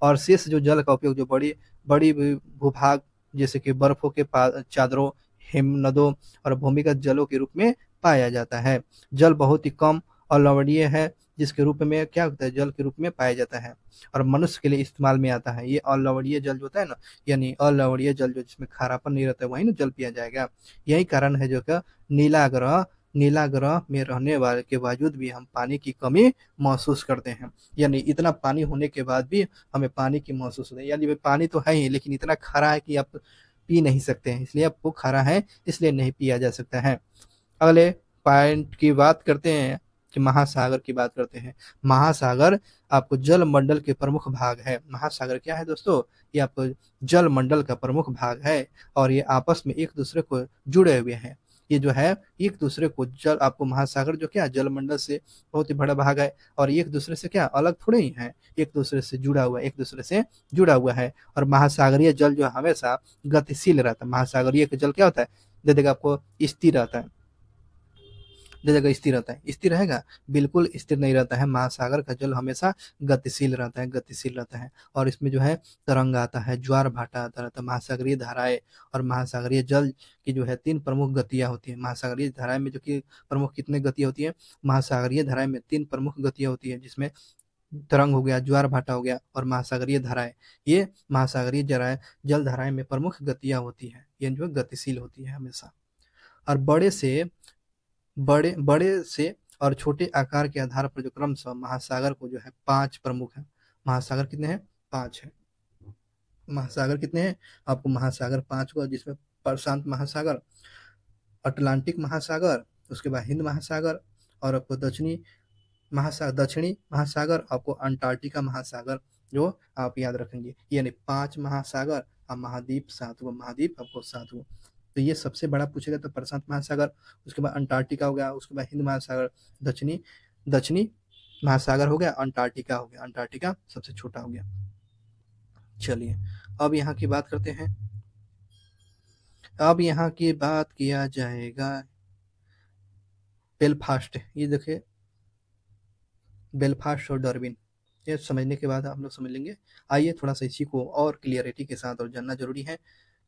और शेष जो जल का उपयोग जो बड़ी बड़ी भूभाग जैसे कि बर्फों के चादरों, हिमनदों और भूमिगत जलों के रूप में पाया जाता है। जल बहुत ही कम और लवणीय है, जिसके रूप में क्या होता है, जल के रूप में पाया जाता है, और मनुष्य के लिए इस्तेमाल में आता है। ये अलवणीय जल जो होता है ना, यानी अलवणीय जल जो जिसमें खारापन नहीं रहता है, वही ना जल पिया जाएगा। यही कारण है जो कि नीला ग्रह में रहने वाले के बावजूद भी हम पानी की कमी महसूस करते हैं। यानी इतना पानी होने के बाद भी हमें पानी की महसूस होती है, यानी पानी तो है ही लेकिन इतना खारा है कि आप पी नहीं सकते हैं, इसलिए आपको खारा है इसलिए नहीं पिया जा सकता है। अगले पॉइंट की बात करते हैं कि महासागर की बात करते हैं। महासागर आपको जल मंडल के प्रमुख भाग है। महासागर क्या है दोस्तों, ये आपको जल मंडल का प्रमुख भाग है, और ये आपस में एक दूसरे को जुड़े हुए हैं। ये जो है एक दूसरे को जल, आपको महासागर जो क्या जलमंडल से बहुत ही बड़ा भाग है, और एक दूसरे से क्या अलग थोड़े ही है, एक दूसरे से जुड़ा हुआ है, एक दूसरे से जुड़ा हुआ है। और महासागरीय जल जो हमेशा गतिशील रहता है। महासागरीय जल क्या होता है, दे देगा आपको स्थिर रहता है, दे देगा स्थिर रहता है। स्थिर रहेगा, बिल्कुल स्थिर नहीं रहता है। महासागर का जल हमेशा गतिशील रहता है, गतिशील रहता है। और इसमें जो है तरंग आता है, ज्वार भाटा आता रहता है। महासागरीय धाराएं और महासागरीय जल की जो है 3 प्रमुख गतियां होती है। महासागरीय धाराएं में जो कि प्रमुख कितने गतियां होती है, महासागरीय धाराएं में 3 प्रमुख गतियां होती है, जिसमें तरंग हो गया, ज्वार भाटा हो गया और महासागरीय धाराएं। ये महासागरीय जल धाराएं में प्रमुख गतियां होती है, ये जो गतिशील होती है हमेशा। और बड़े से और छोटे आकार के आधार पर जो क्रमशः महासागर को जो है 5 प्रमुख है। महासागर कितने हैं, 5 है। महासागर कितने हैं, आपको महासागर 5 को, जिसमें प्रशांत महासागर, अटलांटिक महासागर, उसके बाद हिंद महासागर, और आपको दक्षिणी महासागर, आपको अंटार्कटिका महासागर जो आप याद रखेंगे। यानी 5 महासागर और महाद्वीप 7 महाद्वीप आपको 7। तो ये सबसे बड़ा पूछेगा तो प्रशांत महासागर, उसके बाद अंटार्कटिका हो गया, उसके बाद हिंद महासागर, दक्षिणी दक्षिणी महासागर हो गया, अंटार्कटिका हो गया, अंटार्कटिका सबसे छोटा हो गया। चलिए अब यहाँ की बात करते हैं। अब यहाँ की बात किया जाएगा बेलफास्ट। ये देखिए बेलफास्ट और डार्विन, ये समझने के बाद हम लोग समझ लेंगे। आइए थोड़ा सा इसी को और क्लियरिटी के साथ और जानना जरूरी है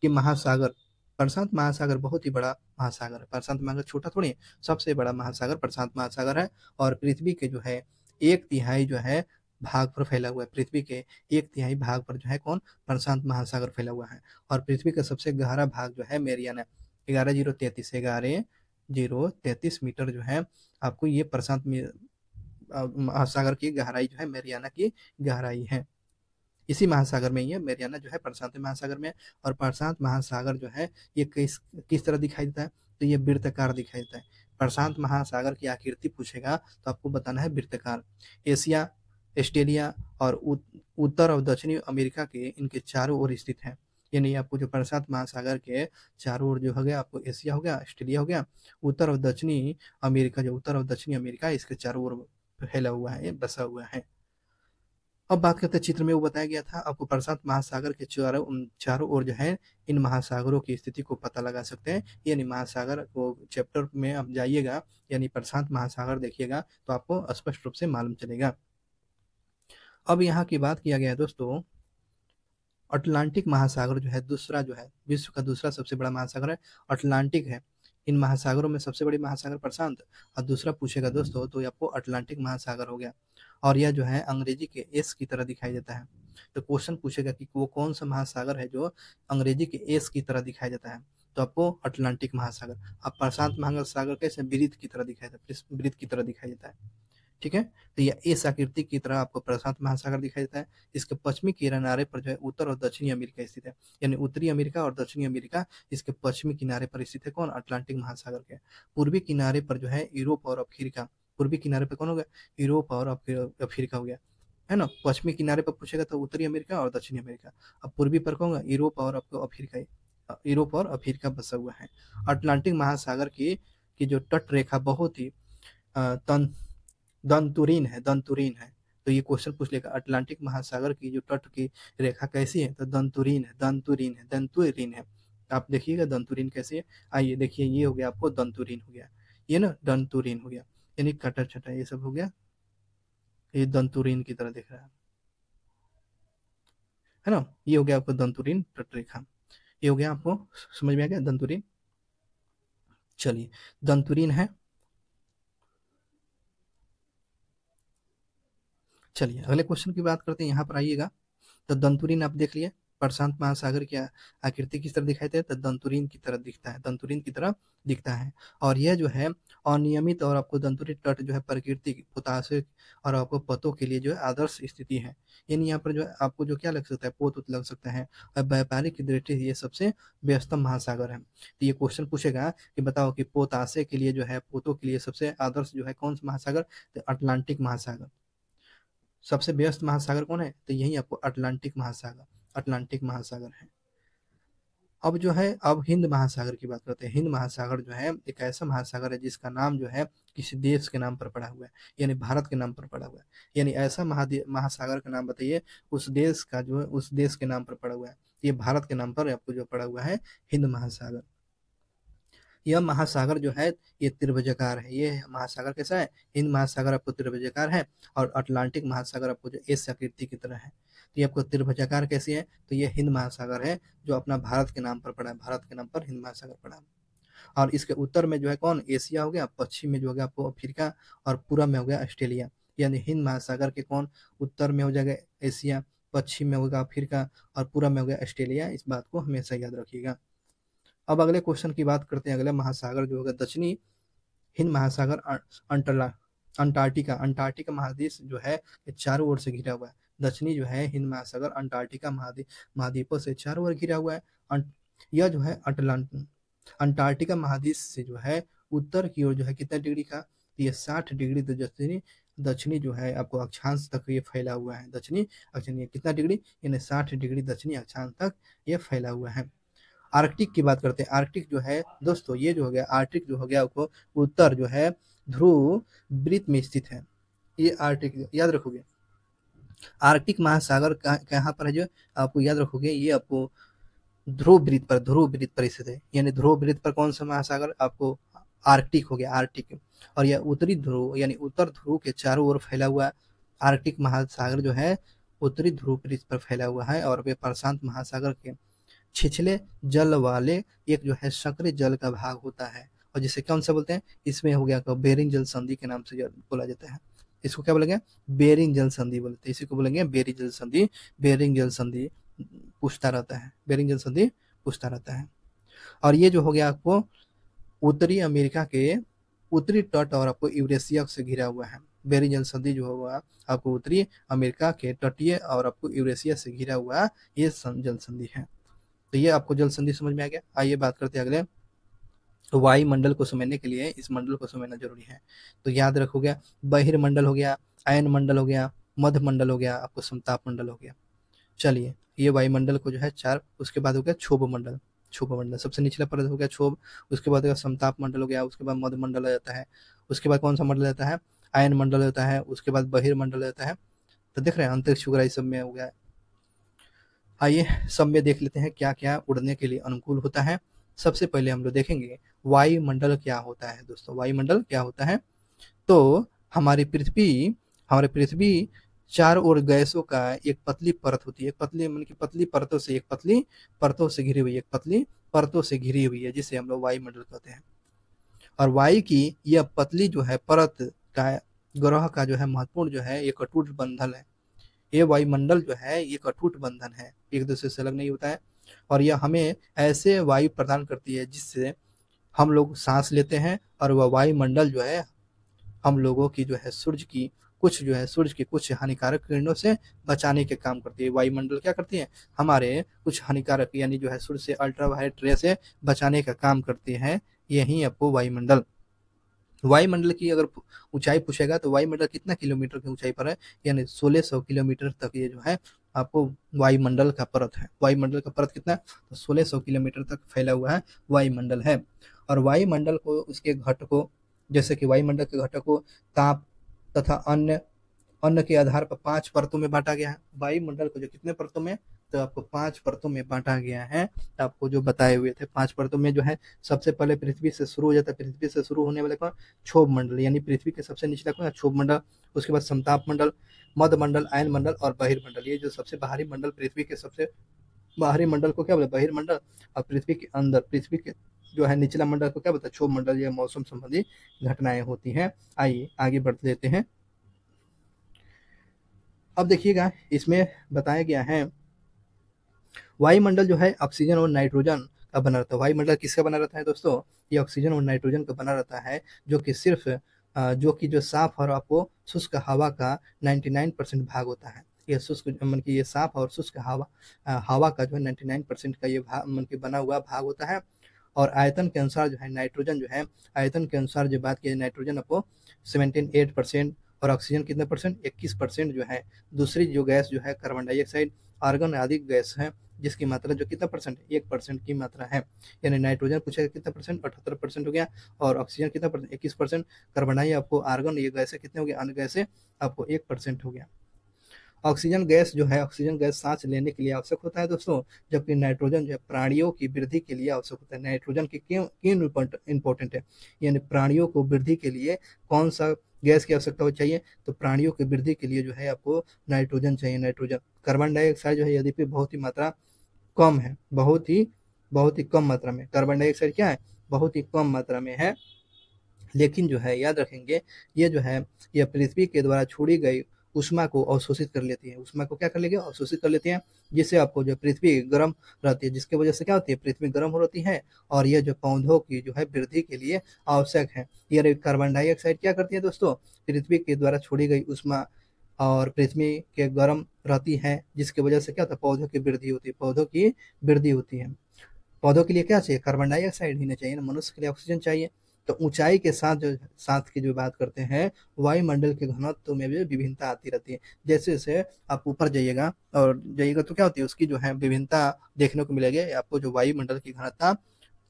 कि महासागर, प्रशांत महासागर बहुत ही बड़ा महासागर है। प्रशांत महासागर छोटा थोड़ी है, सबसे बड़ा महासागर प्रशांत महासागर है। और पृथ्वी के जो है 1/3 जो है भाग पर फैला हुआ है। पृथ्वी के 1/3 भाग पर जो है कौन, प्रशांत महासागर फैला हुआ है। और पृथ्वी का सबसे गहरा भाग जो है मेरियाना, 11,033 मीटर जो है आपको ये प्रशांत महासागर की गहराई जो है मेरियाना की गहराई है। इसी महासागर में ही है मेरियाना जो है, प्रशांत महासागर में। और प्रशांत महासागर जो है ये किस तरह दिखाई देता है, तो ये वृत्ताकार दिखाई देता है। प्रशांत महासागर की आकृति पूछेगा तो आपको बताना है वृत्ताकार। एशिया, ऑस्ट्रेलिया और उत्तर और दक्षिणी अमेरिका के इनके चारों ओर स्थित है। यानी आपको जो प्रशांत महासागर के चारों ओर जो हो गया, आपको एशिया हो गया, ऑस्ट्रेलिया हो गया, उत्तर और दक्षिणी अमेरिका, जो उत्तर और दक्षिणी अमेरिका इसके चारों ओर फैला हुआ है, बसा हुआ है। अब बात करते हैं, चित्र में वो बताया गया था आपको प्रशांत महासागर के चारों ओर जो है इन महासागरों की स्थिति को पता लगा सकते हैं। यानी महासागर को चैप्टर में आप जाइएगा, यानी प्रशांत महासागर देखिएगा तो आपको स्पष्ट रूप से मालूम चलेगा। अब यहाँ की बात किया गया है दोस्तों, अटलांटिक महासागर जो है दूसरा, जो है विश्व का दूसरा सबसे बड़ा महासागर है, अटलांटिक है। इन महासागरों में सबसे बड़ी महासागर प्रशांत, और दूसरा पूछेगा दोस्तों तो आपको अटलांटिक महासागर हो गया। और यह जो है अंग्रेजी के एस की तरह दिखाई देता है। तो क्वेश्चन पूछेगा कि वो कौन सा महासागर है जो अंग्रेजी के एस की तरह दिखाई देता है, तो आपको अटलांटिक महासागर। अब प्रशांत महासागर कैसे, वृत्त की तरह दिखाई देता है, वृत्त की तरह दिखाई देता है। ठीक है, तो यह इस आकृति की तरह आपको प्रशांत महासागर दिखाई देता है। इसके पश्चिमी किनारे पर जो है उत्तर और दक्षिणी अमेरिका स्थित है। यानी उत्तरी अमेरिका और दक्षिणी अमेरिका इसके पश्चिमी किनारे पर स्थित है। कौन, अटलांटिक महासागर के। पूर्वी किनारे पर जो है यूरोप और अफ्रीका, पूर्वी किनारे पर कौन हो गया, यूरोप और अफ्रीका हो गया, है ना। पश्चिमी किनारे पर पूछेगा तो उत्तरी अमेरिका और दक्षिणी अमेरिका। अब पूर्वी पर कौन होगा, यूरोप और अफ्रीका, यूरोप और अफ्रीका बसा हुआ है। अटलांटिक महासागर की जो तट रेखा बहुत ही दंतुरीन है, दंतुरीन है। तो ये क्वेश्चन पूछ लेगा अटलांटिक महासागर की जो तट की रेखा कैसी है, तो दंतुरीन है, दंतुरीन है, दंतुरीन है। आप देखिएगा दंतुरीन कैसी है। आइए देखिए, ये हो गया आपको दंतुरीन हो गया, ये ना दंतुरीन हो गया, यानी कटर छटा ये सब हो गया, ये दंतुरीन की तरह दिख रहा है ना। ये हो गया आपको दंतुरीन तट रेखा, ये हो गया आपको समझ में आ गया दंतुरीन। चलिए दंतुरीन है। चलिए अगले क्वेश्चन की बात करते हैं। यहाँ पर आइएगा, तो दंतुरीन आप देख लिए, प्रशांत महासागर की आकृति किस तरह दिखाई देता है, तो दंतुरीन की तरह दिखता है, दंतुरीन की तरह दिखता है। और यह जो है अनियमित और आपको दंतुरित तट जो है प्रकृति पोतासिक और आपको पतों के लिए जो है आदर्श स्थिति है। यानी यहाँ पर जो है आपको जो क्या लग सकता है, पोत लग सकता है। और व्यापारिक दृष्टि से ये सबसे व्यस्तम महासागर है। तो ये क्वेश्चन पूछेगा कि बताओ कि पोतासे के लिए जो है, पोतों के लिए सबसे आदर्श जो है कौन सा महासागर, तो अटलांटिक महासागर। सबसे व्यस्त महासागर कौन है, तो यही आपको अटलांटिक महासागर, अटलांटिक महासागर है। अब जो है, अब हिंद महासागर की बात करते हैं। हिंद महासागर जो है एक ऐसा महासागर है जिसका नाम जो है किसी देश के नाम पर पड़ा हुआ है, यानी भारत के नाम पर पड़ा हुआ है। यानी ऐसा महासागर का नाम बताइए उस देश का जो है उस देश के नाम पर पड़ा हुआ है। ये भारत के नाम पर आपको जो पड़ा हुआ है हिंद महासागर। यह महासागर जो है ये त्रिभुजाकार है। ये महासागर कैसा है? हिंद महासागर आपको त्रिभुजाकार है, और अटलांटिक महासागर आपको जो एस आकृति की तरह है। तो ये आपको त्रिभुजाकार कैसी है? तो ये हिंद महासागर है जो अपना भारत के नाम पर पड़ा है। भारत के नाम पर हिंद महासागर पड़ा है। और इसके उत्तर में जो है कौन? एशिया हो गया, पश्चिम में जो हो गया आपको अफ्रीका, और पूर्व में हो गया ऑस्ट्रेलिया। यानी हिंद महासागर के कौन? उत्तर में हो जाएगा एशिया, पश्चिम में होगा अफ्रीका, और पूर्व में हो गया ऑस्ट्रेलिया। इस बात को हमेशा याद रखिएगा। अब अगले क्वेश्चन की बात करते हैं। अगला महासागर जो होगा दक्षिणी हिंद महासागर अंटार्कटिका। अंटार्कटिका महादेश जो है ये चारों ओर से घिरा हुआ है। दक्षिणी जो है हिंद महासागर अंटार्कटिका महाद्वीपों से चारों ओर घिरा हुआ है। यह जो है अंटार्कटिका महादेश से जो है उत्तर की ओर जो है कितना डिग्री का? ये 60 डिग्री तो दक्षिणी जो है आपको अक्षांश तक ये फैला हुआ है। दक्षिणी अक्षांश कितना डिग्री? यानी 60 डिग्री दक्षिणी अक्षांश तक ये फैला हुआ है। आर्कटिक की बात करते हैं। आर्कटिक जो है दोस्तों ये जो हो गया आर्कटिक जो हो गया आपको उत्तर जो है ध्रुव वृत्त में स्थित है। ये आर्कटिक याद रखोगे। आर्कटिक महासागर कहाँ पर है? जो आपको याद रखोगे ये आपको ध्रुव वृत्त पर स्थित है। यानी ध्रुव वृत्त पर कौन सा महासागर? आपको आर्कटिक हो गया, आर्कटिक। और यह उत्तरी ध्रुव यानी उत्तर ध्रुव के चारों ओर फैला हुआ आर्कटिक महासागर जो है उत्तरी ध्रुव वृत्त पर फैला हुआ है। और वे प्रशांत महासागर के छिछले जल वाले एक जो है सक्रिय जल का भाग होता है, और जिसे कौन सा बोलते हैं? इसमें हो गया तो बेरिंग जल संधि के नाम से बोला जाता है। इसको क्या बोलेंगे? बेरिंग जल संधि बोलते हैं। इसी को बोलेंगे बेरिंग जल संधि। बेरिंग जल संधि पूछता रहता है, बेरिंग जल संधि पूछता रहता है। और ये जो हो गया आपको उत्तरी अमेरिका के उत्तरी तट और आपको यूरेशिया से घिरा हुआ है। बेरिंग जल संधि जो होगा आपको उत्तरी अमेरिका के तटीय और आपको यूरेशिया से घिरा हुआ ये जल संधि है। तो ये आपको जल संधि समझ में आ गया। आइए बात करते हैं अगले। वायुमंडल को समझने के लिए इस मंडल को समझना जरूरी है। तो याद रखोगे बहिर्मंडल हो गया, अयन मंडल हो गया, मध्य मंडल हो गया, आपको समताप मंडल हो गया। चलिए ये वायुमंडल को जो है चार, उसके बाद हो गया क्षोभ मंडल। क्षोभ मंडल सबसे निचला परत हो गया क्षोभ, उसके बाद हो गया समताप मंडल हो गया, उसके बाद मध्य मंडल आ जाता है, उसके बाद कौन सा मंडल आता है? अयन मंडल होता है, उसके बाद बहिर्मंडल होता है। तो देख रहे हैं अंतरिक्ष वगैरह सब में हो गया। आइए सब में देख लेते हैं क्या क्या उड़ने के लिए अनुकूल होता है। सबसे पहले हम लोग देखेंगे वायुमंडल क्या होता है। दोस्तों वायुमंडल क्या होता है? तो हमारी पृथ्वी चार ओर गैसों का एक पतली परत होती है। पतली मतलब की पतली परतों से एक पतली परतों से घिरी हुई, एक पतली परतों से घिरी हुई है, जिसे हम लोग वायुमंडल कहते हैं। और वायु की यह पतली जो है परत का ग्रह का जो है महत्वपूर्ण जो है एक अटूट बंधन है। ये वायुमंडल जो है ये अटूट बंधन है, एक दूसरे से अलग नहीं होता है। और यह हमें ऐसे वायु प्रदान करती है जिससे हम लोग सांस लेते हैं। और वह वायुमंडल जो है हम लोगों की जो है सूर्य की कुछ हानिकारक किरणों से बचाने के काम करती है। वायुमंडल क्या करती है? हमारे कुछ हानिकारक यानी जो है सूर्य से अल्ट्रावायलेट रे से बचाने का काम करती है। यही आपको वायुमंडल की अगर ऊंचाई पूछेगा तो वायुमंडल कितना किलोमीटर की ऊंचाई पर है? यानी 1600 किलोमीटर तक ये जो है आपको वायुमंडल का परत है। वायुमंडल का परत कितना? तो 1600 किलोमीटर तक फैला हुआ है वायुमंडल है। और वायुमंडल को उसके घटकों जैसे कि वायुमंडल के घटकों ताप तथा अन्य के आधार पर 5 परतों में बांटा गया है। वायुमंडल को जो कितने परतों में? तो आपको 5 परतों में बांटा गया है। आपको जो बताए हुए थे 5 परतों में जो है सबसे पहले पृथ्वी से शुरू हो जाता है। पृथ्वी से शुरू होने वाले कौन? क्षोभ मंडल, यानी पृथ्वी के सबसे निचला कौन? क्षोभ मंडल। उसके बाद समताप मंडल, मध्य मंडल, अयन मंडल और बहिर्मंडल। ये जो सबसे बाहरी मंडल पृथ्वी के सबसे बाहरी मंडल को क्या बोले? बहिर्मंडल। और पृथ्वी के अंदर पृथ्वी के जो है निचला मंडल को क्या बोलते हैं? क्षोभ मंडल। यह मौसम संबंधी घटनाएं होती हैं। आइए आगे बढ़ लेते हैं। अब देखिएगा इसमें बताया गया है वायुमंडल जो है ऑक्सीजन और नाइट्रोजन का बना रहता है। वायुमंडल किसका बना रहता है दोस्तों? ये ऑक्सीजन और नाइट्रोजन का बना रहता है, जो कि सिर्फ जो साफ और आपको शुष्क हवा का 99% भाग होता है। ये शुष्क मतलब कि ये साफ और शुष्क हवा का जो है 99% का ये भाग मतलब कि बना हुआ भाग होता है। और आयतन के अनुसार जो है नाइट्रोजन जो है आयतन के अनुसार जो बात की नाइट्रोजन आपको 78% और ऑक्सीजन कितने परसेंट? 21% जो है। दूसरी जो गैस जो है कार्बन डाइऑक्साइड, आर्गन आदि गैस है जिसकी मात्रा जो कितना परसेंट है, 1% की मात्रा है। यानी नाइट्रोजन पूछेगा कितना परसेंट, 78% हो गया, और ऑक्सीजन कितना परसेंट, 21%, कार्बन डाइऑक्साइड आपको आर्गन ये गैसें कितने हो गए, अन्य गैसें आपको 1% हो गया। ऑक्सीजन गैस जो है, ऑक्सीजन गैस सांस लेने के लिए आवश्यक होता है दोस्तों, जबकि नाइट्रोजन जो है प्राणियों की वृद्धि के लिए आवश्यक होता है। नाइट्रोजन की क्यों क्यों इंपॉर्टेंट है, यानी प्राणियों को वृद्धि के लिए कौन सा गैस की आवश्यकता हो चाहिए, तो प्राणियों की वृद्धि के लिए जो है आपको नाइट्रोजन चाहिए, नाइट्रोजन। कार्बन डाइऑक्साइड जो है यद्यपि बहुत ही मात्रा कम है, बहुत ही कम मात्रा में कार्बन डाइऑक्साइड क्या है, बहुत ही कम मात्रा में है, लेकिन जो है याद रखेंगे ये जो है यह पृथ्वी के द्वारा छोड़ी गई ऊष्मा को अवशोषित कर लेती है। ऊष्मा को क्या कर लेगी, अवशोषित कर लेती है, जिससे आपको जो पृथ्वी गर्म रहती है, जिसके वजह से क्या होती है, पृथ्वी गर्म हो रहती है, और यह जो पौधों की जो है वृद्धि के लिए आवश्यक है। ये कार्बन डाइऑक्साइड क्या करती है दोस्तों, पृथ्वी के द्वारा छोड़ी गई ऊष्मा और पृथ्वी के गर्म रहती है, जिसकी वजह से क्या होता है, पौधों की वृद्धि होती है, पौधों की वृद्धि होती है। पौधों के लिए क्या चाहिए, कार्बन डाइऑक्साइड ही नहीं चाहिए ना, मनुष्य के लिए ऑक्सीजन चाहिए। तो ऊंचाई के साथ की जो बात करते हैं, वायुमंडल के घनत्व में भी विभिन्नता आती रहती है। जैसे जैसे आप ऊपर जाइएगा तो क्या होती है, उसकी जो है विभिन्नता देखने को मिलेगी आपको, जो वायुमंडल की घनत्व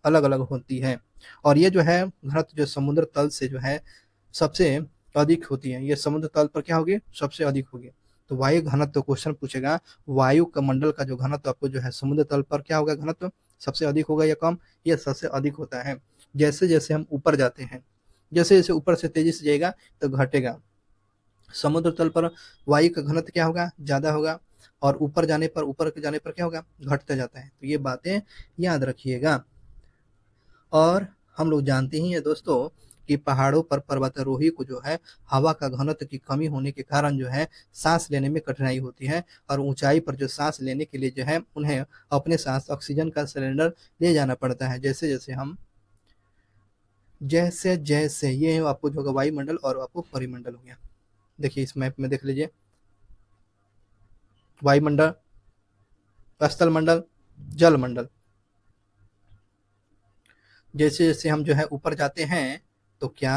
अलग अलग होती है। और ये जो है घनत्व जो समुद्र तल से जो है सबसे अधिक होती है, ये समुद्र तल पर क्या होगी, सबसे अधिक होगी। तो वायु घनत्व क्वेश्चन पूछेगा, वायु का मंडल का जो घनत्व आपको जो है समुद्र तल पर क्या होगा, घनत्व सबसे अधिक होगा या कम, ये सबसे अधिक होता है। जैसे जैसे हम ऊपर जाते हैं, जैसे जैसे ऊपर से तेजी से जाएगा तो घटेगा। समुद्र तल पर वायु का घनत्व क्या होगा, ज्यादा होगा, और ऊपर जाने पर क्या होगा, घटता जाता है। तो ये बातें याद रखिएगा। और हम लोग जानते ही हैं दोस्तों कि पहाड़ों पर पर्वतारोही को जो है हवा का घनत्व की कमी होने के कारण जो है सांस लेने में कठिनाई होती है, और ऊंचाई पर जो सांस लेने के लिए जो है उन्हें अपने साथ ऑक्सीजन का सिलेंडर ले जाना पड़ता है। जैसे जैसे ये आपको जो वायुमंडल और आपको परिमंडल हो गया। देखिए इस मैप में देख लीजिए, वायुमंडल, स्थल मंडल, जल मंडल। जैसे जैसे हम जो है ऊपर जाते हैं तो क्या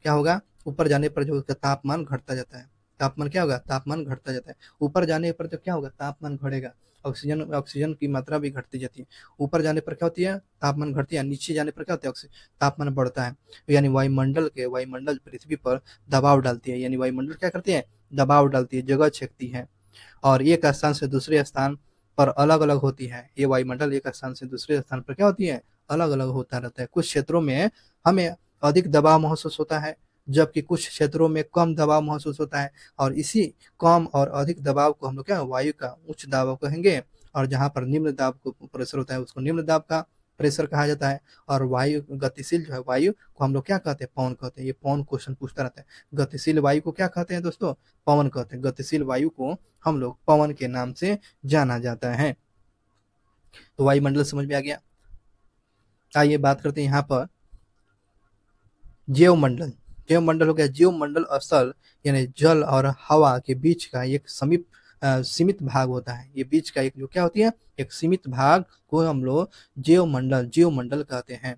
होगा, ऊपर जाने पर जो उसका तापमान घटता जाता है। तापमान क्या होगा, तापमान घटता जाता है। ऊपर जाने पर तो क्या होगा, तापमान घटेगा, ऑक्सीजन की मात्रा भी घटती जाती है। ऊपर जाने पर क्या होती है, तापमान घटती है, नीचे जाने पर क्या होता है, तापमान बढ़ता है। यानी वायुमंडल पृथ्वी पर दबाव डालती है, यानी वायुमंडल क्या करती है, दबाव डालती है, जगह छेकती है, और एक स्थान से दूसरे स्थान पर अलग अलग होती है। ये वायुमंडल एक स्थान से दूसरे स्थान पर क्या होती है, अलग अलग होता रहता है। कुछ क्षेत्रों में हमें अधिक दबाव महसूस होता है, जबकि कुछ क्षेत्रों में कम दबाव महसूस होता है, और इसी कम और अधिक दबाव को हम लोग क्या, वायु का उच्च दाब कहेंगे, और जहां पर निम्न दाब को प्रेशर होता है उसको निम्न दाब का प्रेशर कहा जाता है। और वायु गतिशील जो है वायु को हम लोग क्या कहते हैं, पवन कहते हैं। ये पवन क्वेश्चन पूछता रहता है, गतिशील वायु को क्या कहते हैं दोस्तों, पवन कहते हैं। गतिशील वायु को हम लोग पवन के नाम से जाना जाता है। तो वायुमंडल समझ में आ गया। आइए बात करते हैं यहाँ पर जीवमंडल। जीवमंडल हो गया, जीवमंडल स्थल यानी जल और हवा के बीच का एक सीमित भाग होता है। ये बीच का एक जो क्या होती है, एक सीमित भाग को हम लोग जीवमंडल कहते हैं।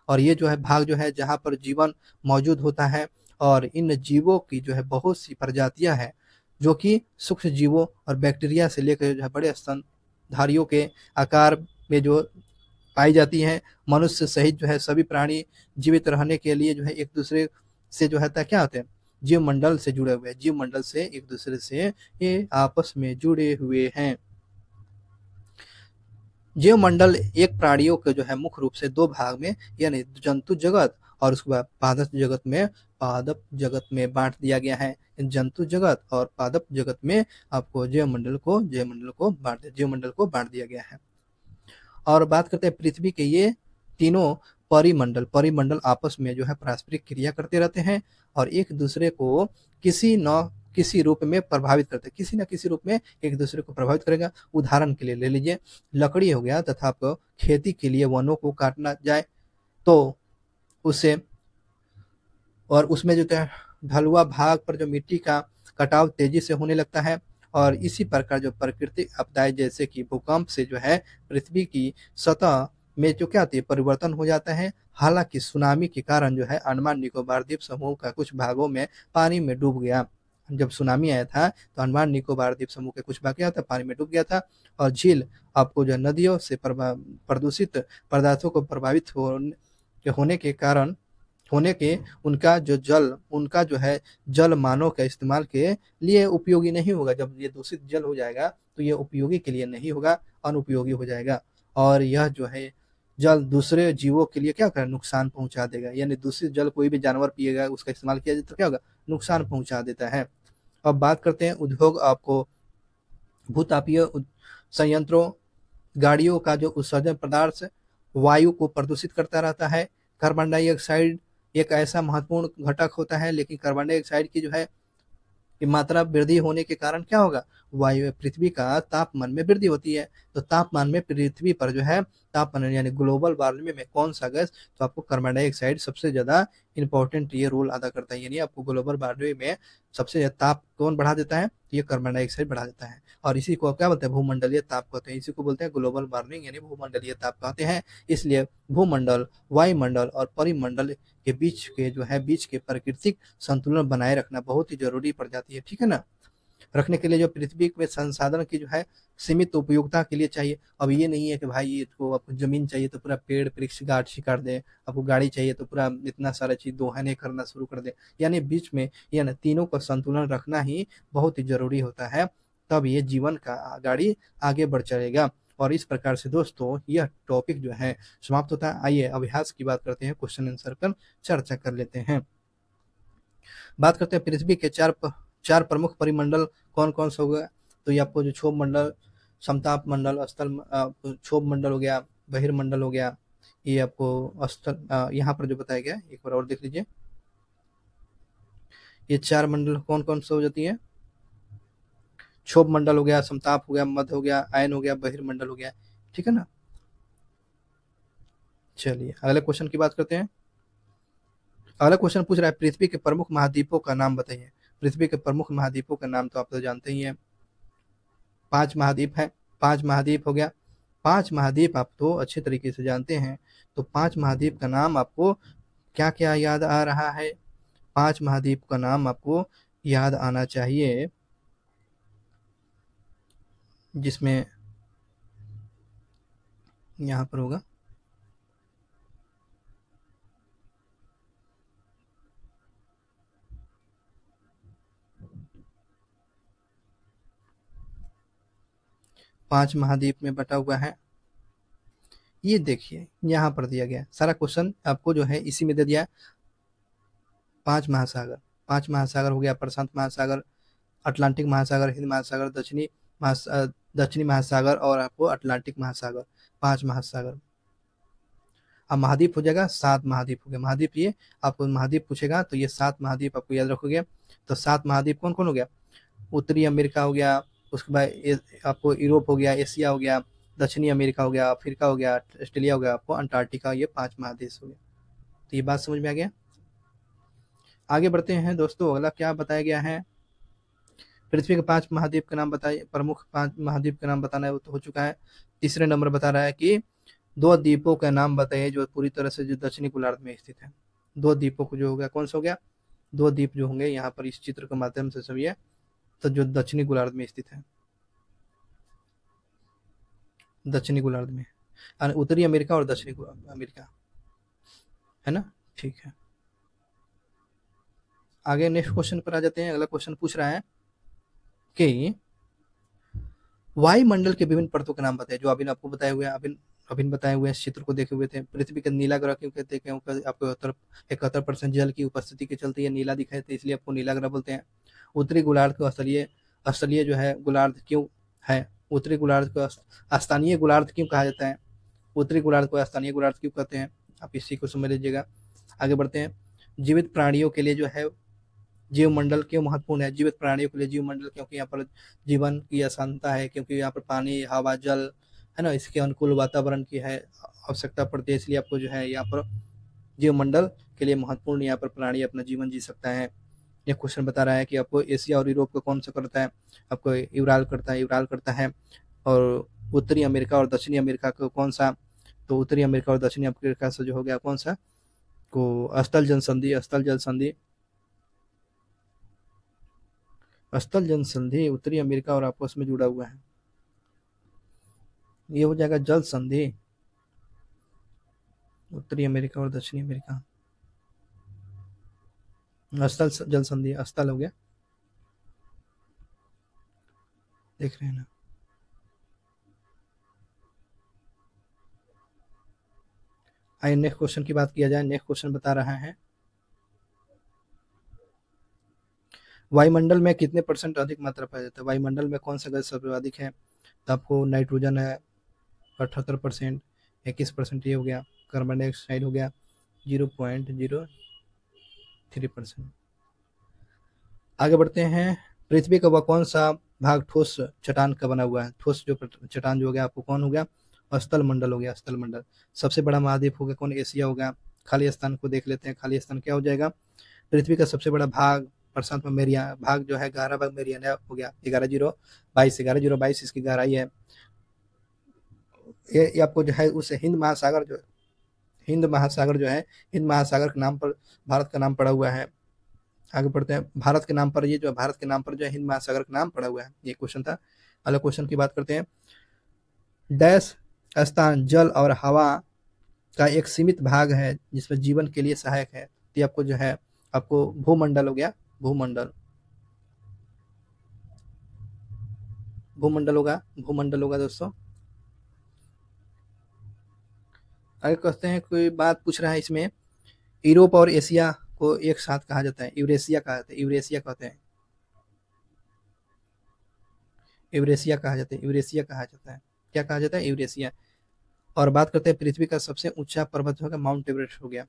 और ये जो है भाग जो है जहाँ पर जीवन मौजूद होता है, और इन जीवों की जो है बहुत सी प्रजातियां हैं, जो कि सूक्ष्म जीवों और बैक्टीरिया से लेकर जो है बड़े स्तनधारियों के आकार में जो पाई जाती हैं। मनुष्य सहित जो है सभी प्राणी जीवित रहने के लिए जो है एक दूसरे से जो है क्या होते हैं, जीवमंडल से जुड़े हुए हैं, जीवमंडल से एक दूसरे से ये आपस में जुड़े हुए हैं। जीवमंडल एक प्राणियों के जो है मुख्य रूप से दो भाग में, यानी जंतु जगत और उसके बाद पादप जगत में बांट दिया गया है। जंतु जगत और पादप जगत में आपको जीवमंडल को बांट दिया गया है। और बात करते हैं पृथ्वी के ये तीनों परिमंडल आपस में जो है पारस्परिक क्रिया करते रहते हैं, और एक दूसरे को किसी न किसी रूप में प्रभावित करते हैं, किसी न किसी रूप में एक दूसरे को प्रभावित करेगा। उदाहरण के लिए ले लीजिए, लकड़ी हो गया, तथा आपको खेती के लिए वनों को काटना जाए तो उसमें जो ढलुआ भाग पर जो मिट्टी का कटाव तेजी से होने लगता है, और इसी प्रकार जो प्राकृतिक आपदाएं जैसे कि भूकंप से जो है पृथ्वी की सतह में जो क्या होती है, परिवर्तन हो जाता है। हालांकि सुनामी के कारण जो है अंडमान निकोबार द्वीप समूह का कुछ भागों में पानी में डूब गया। जब सुनामी आया था तो अंडमान निकोबार द्वीप समूह के कुछ भाग क्या था, पानी में डूब गया था। और झील आपको जो नदियों से प्रदूषित पदार्थों को प्रभावित होने के कारण होने के उनका जो है जल मानव के इस्तेमाल के लिए उपयोगी नहीं होगा। जब ये दूषित जल हो जाएगा तो ये उपयोगी के लिए नहीं होगा, अनुपयोगी हो जाएगा। और यह जो है जल दूसरे जीवों के लिए क्या करें, नुकसान पहुंचा देगा। यानी दूषित जल कोई भी जानवर पिएगा, उसका इस्तेमाल किया जाए तो क्या होगा, नुकसान पहुंचा देता है। अब बात करते हैं उद्योग। आपको भूतापीय संयंत्रों, गाड़ियों का जो उत्सर्जन पदार्थ वायु को प्रदूषित करता रहता है। कार्बन डाइऑक्साइड एक ऐसा महत्वपूर्ण घटक होता है, लेकिन कार्बन डाइऑक्साइड की जो है की मात्रा वृद्धि होने के कारण क्या होगा, वायु पृथ्वी का तापमान में वृद्धि होती है। तो तापमान में पृथ्वी पर जो है तापमान यानी ग्लोबल वार्मिंग में कौन सा गैस, तो आपको कार्बन डाइऑक्साइड सबसे ज्यादा इंपॉर्टेंट ये रोल अदा करता है। यानी आपको ग्लोबल वार्मिंग में सबसे ज्यादा ताप कौन बढ़ा देता है, ये कार्बन डाइऑक्साइड बढ़ा देता है। और इसी को क्या बोलते हैं, भूमंडलीय ताप कहते हैं। इसी को बोलते हैं ग्लोबल वार्मिंग यानी भूमंडलीय ताप कहते हैं। इसलिए भूमंडल, वायुमंडल और परिमंडल के बीच के जो है बीच के प्राकृतिक संतुलन बनाए रखना बहुत ही जरूरी पड़ जाती है, ठीक है ना। रखने के लिए जो पृथ्वी में संसाधन की जो है सीमित उपयोगिता के लिए चाहिए। अब ये नहीं है कि भाई इसको आपको जमीन चाहिए तो पूरा पेड़ वृक्ष गाछ काट दे, आपको गाड़ी चाहिए तो पूरा इतना सारा चीज दोहने करना शुरू कर दे। यानी बीच में यानी तीनों का संतुलन रखना ही बहुत ही जरूरी होता है, तब ये जीवन का गाड़ी आगे बढ़ चलेगा। और इस प्रकार से दोस्तों यह टॉपिक जो है समाप्त होता है। आइए अभ्यास की बात करते हैं, क्वेश्चन आंसर पर चर्चा कर लेते हैं। बात करते हैं पृथ्वी के चार प्रमुख परिमंडल कौन कौन से हो गए। तो ये आपको जो क्षोभ मंडल, समताप मंडल, स्थल क्षोभ मंडल हो गया, बहिर्मंडल हो गया। ये आपको स्थल यहाँ पर जो बताया गया, एक बार और देख लीजिए। ये चार मंडल कौन कौन से हो जाती है, क्षोभ मंडल हो गया, समताप हो गया, मध्य हो गया, आयन हो गया, बहिर्मंडल हो गया, ठीक है ना। चलिए अगले क्वेश्चन की बात करते हैं। अगला क्वेश्चन पूछ रहा है पृथ्वी के प्रमुख महाद्वीपों का नाम बताइए। पृथ्वी के प्रमुख महाद्वीपों का नाम तो आप तो जानते ही हैं, 5 महाद्वीप है। 5 महाद्वीप हो गया, 5 महाद्वीप आप तो अच्छे तरीके से जानते हैं। तो 5 महाद्वीप का नाम आपको क्या क्या याद आ रहा है, 5 महाद्वीप का नाम आपको याद आना चाहिए, जिसमें यहां पर होगा पांच महाद्वीप में बटा हुआ है। ये देखिए यहाँ पर दिया गया सारा क्वेश्चन आपको जो है इसी में दे दिया। 5 महासागर, 5 महासागर हो गया, प्रशांत महासागर, अटलांटिक महासागर, हिंद महासागर, दक्षिणी महासागर और आपको अटलांटिक महासागर, 5 महासागर। अब महाद्वीप हो जाएगा 7 महाद्वीप हो गया। महाद्वीप ये आपको महाद्वीप पूछेगा तो ये 7 महाद्वीप आपको याद रखोगे। तो 7 महाद्वीप कौन कौन हो गया, उत्तरी अमेरिका हो गया, उसके बाद आपको यूरोप हो गया, एशिया हो गया, दक्षिणी अमेरिका हो गया, अफ्रीका हो गया, ऑस्ट्रेलिया हो गया, आपको अंटार्कटिका, ये 5 महादेश हो गया। तो ये बात समझ में आ गया। आगे बढ़ते हैं दोस्तों, अगला क्या बताया गया है, पृथ्वी के 5 महाद्वीप का नाम बताइए, प्रमुख 5 महाद्वीप का नाम बताना है, वो तो हो चुका है। तीसरे नंबर बता रहा है कि 2 द्वीपों का नाम बताइए जो पूरी तरह से जो दक्षिणी गोलार्ध में स्थित है। 2 द्वीपों को जो हो गया, कौन सा हो गया, 2 द्वीप जो होंगे यहाँ पर इस चित्र के माध्यम से समझिए, तो जो दक्षिणी गोलार्ध में स्थित है, दक्षिणी गोलार्ध में उत्तरी अमेरिका और दक्षिणी अमेरिका, है ना, ठीक है। आगे नेक्स्ट क्वेश्चन पर आ जाते हैं। अगला क्वेश्चन पूछ रहा है कि वायुमंडल के विभिन्न परतों के नाम बताए। जो अभी आपको बताए हुए अभी बताए हुए इस चित्र को देखे हुए थे। पृथ्वी का नीला ग्रह क्यों कहते हैं, क्योंकि आपको 71% जल की उपस्थिति के चलते ये नीला दिखाई देता है, इसलिए आपको नीला ग्रह बोलते हैं। उत्तरी गोलार्ध को स्थलीय जो है गोलार्ध क्यों है, उत्तरी गोलार्ध को स्थानीय गोलार्ध क्यों कहा जाता है, उत्तरी गोलार्ध को स्थानीय गोलार्ध क्यों कहते हैं, आप इसी को समझ लीजिएगा। आगे बढ़ते हैं। जीवित प्राणियों के लिए जो है जीवमंडल क्यों महत्वपूर्ण है, जीवित प्राणियों के लिए जीवमंडल क्योंकि यहाँ पर जीवन की आसानता है, क्योंकि यहाँ पर पानी, हवा, जल है ना, इसके अनुकूल वातावरण की है आवश्यकता पड़ती है, इसलिए आपको जो है यहाँ पर जीवमंडल के लिए महत्वपूर्ण, यहाँ पर प्राणी अपना जीवन जी सकता है। ये क्वेश्चन बता रहा है कि आपको एशिया और यूरोप को कौन सा करता है, आपको यूराल करता है और उत्तरी अमेरिका और दक्षिणी अमेरिका को कौन सा, तो उत्तरी अमेरिका और दक्षिणी अमेरिका से जो हो गया कौन सा को स्थल जल संधि स्थल जल संधि उत्तरी अमेरिका और आपस में जुड़ा हुआ है, ये हो जाएगा जल संधि, उत्तरी अमेरिका और दक्षिणी अमेरिका। स्थल जल संधि, स्थल हो गया, देख रहे हैं ना। आइए नेक्स्ट क्वेश्चन की बात किया जाए। नेक्स्ट क्वेश्चन बता रहा है वायुमंडल में कितने % अधिक मात्रा पाया जाता है। वायुमंडल में कौन सा गैस सबसे अधिक है, तो आपको नाइट्रोजन है 78%, 21% ये हो गया, कार्बन डाइऑक्साइड हो गया 0.03%। आगे बढ़ते हैं, पृथ्वी का वह कौन सा भाग ठोस चट्टान का बना हुआ है। ठोस जो चट्टान जो हो गया आपको कौन हो गया, स्थल मंडल हो गया, स्थल मंडल। सबसे बड़ा महाद्वीप हो गया कौन, एशिया हो गया। खाली स्थान को देख लेते हैं, खाली स्थान क्या हो जाएगा, पृथ्वी का सबसे बड़ा भाग प्रशांत में मेरिया भाग जो है, गहरा भाग मेरियाना हो गया 11,022 इसकी गहराई है। ये आपको जो है उस हिंद महासागर जो है, हिंद महासागर जो है, हिंद महासागर के नाम पर भारत का नाम पड़ा हुआ है। आगे बढ़ते हैं, भारत के नाम पर, ये जो भारत के नाम पर जो है हिंद महासागर का नाम पड़ा हुआ है, ये क्वेश्चन था। अगला क्वेश्चन की बात करते हैं, डैश स्थान जल और हवा का एक सीमित भाग है जिसमें जीवन के लिए सहायक है। तो आपको जो है आपको भूमंडल हो गया, भूमंडल, भूमंडल होगा, भूमंडल होगा दोस्तों। आगे कहते हैं, कोई बात पूछ रहा है इसमें, यूरोप और एशिया को एक साथ कहा जाता है, यूरेशिया कहा जाता है, यूरेशिया कहते हैं, यूरेशिया कहा जाता है, यूरेशिया कहा जाता है, क्या कहा जाता है, यूरेशिया। और बात करते हैं पृथ्वी का सबसे ऊंचा पर्वत होगा माउंट एवरेस्ट हो गया,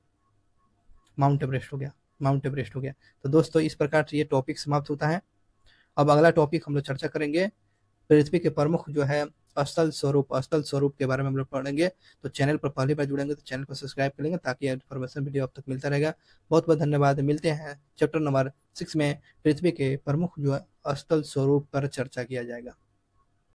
माउंट एवरेस्ट हो गया, माउंट एवरेस्ट हो गया। तो दोस्तों इस प्रकार से ये टॉपिक समाप्त होता है। अब अगला टॉपिक हम लोग चर्चा करेंगे पृथ्वी के प्रमुख जो है स्थल स्वरूप, स्थल स्वरूप के बारे में हम लोग पढ़ेंगे। तो चैनल पर पहली बार जुड़ेंगे तो चैनल को सब्सक्राइब कर लेंगे ताकि इन्फॉर्मेशन वीडियो अब तक मिलता रहेगा। बहुत बहुत धन्यवाद। मिलते हैं चैप्टर नंबर 6 में, पृथ्वी के प्रमुख जो स्थल स्वरूप पर चर्चा किया जाएगा।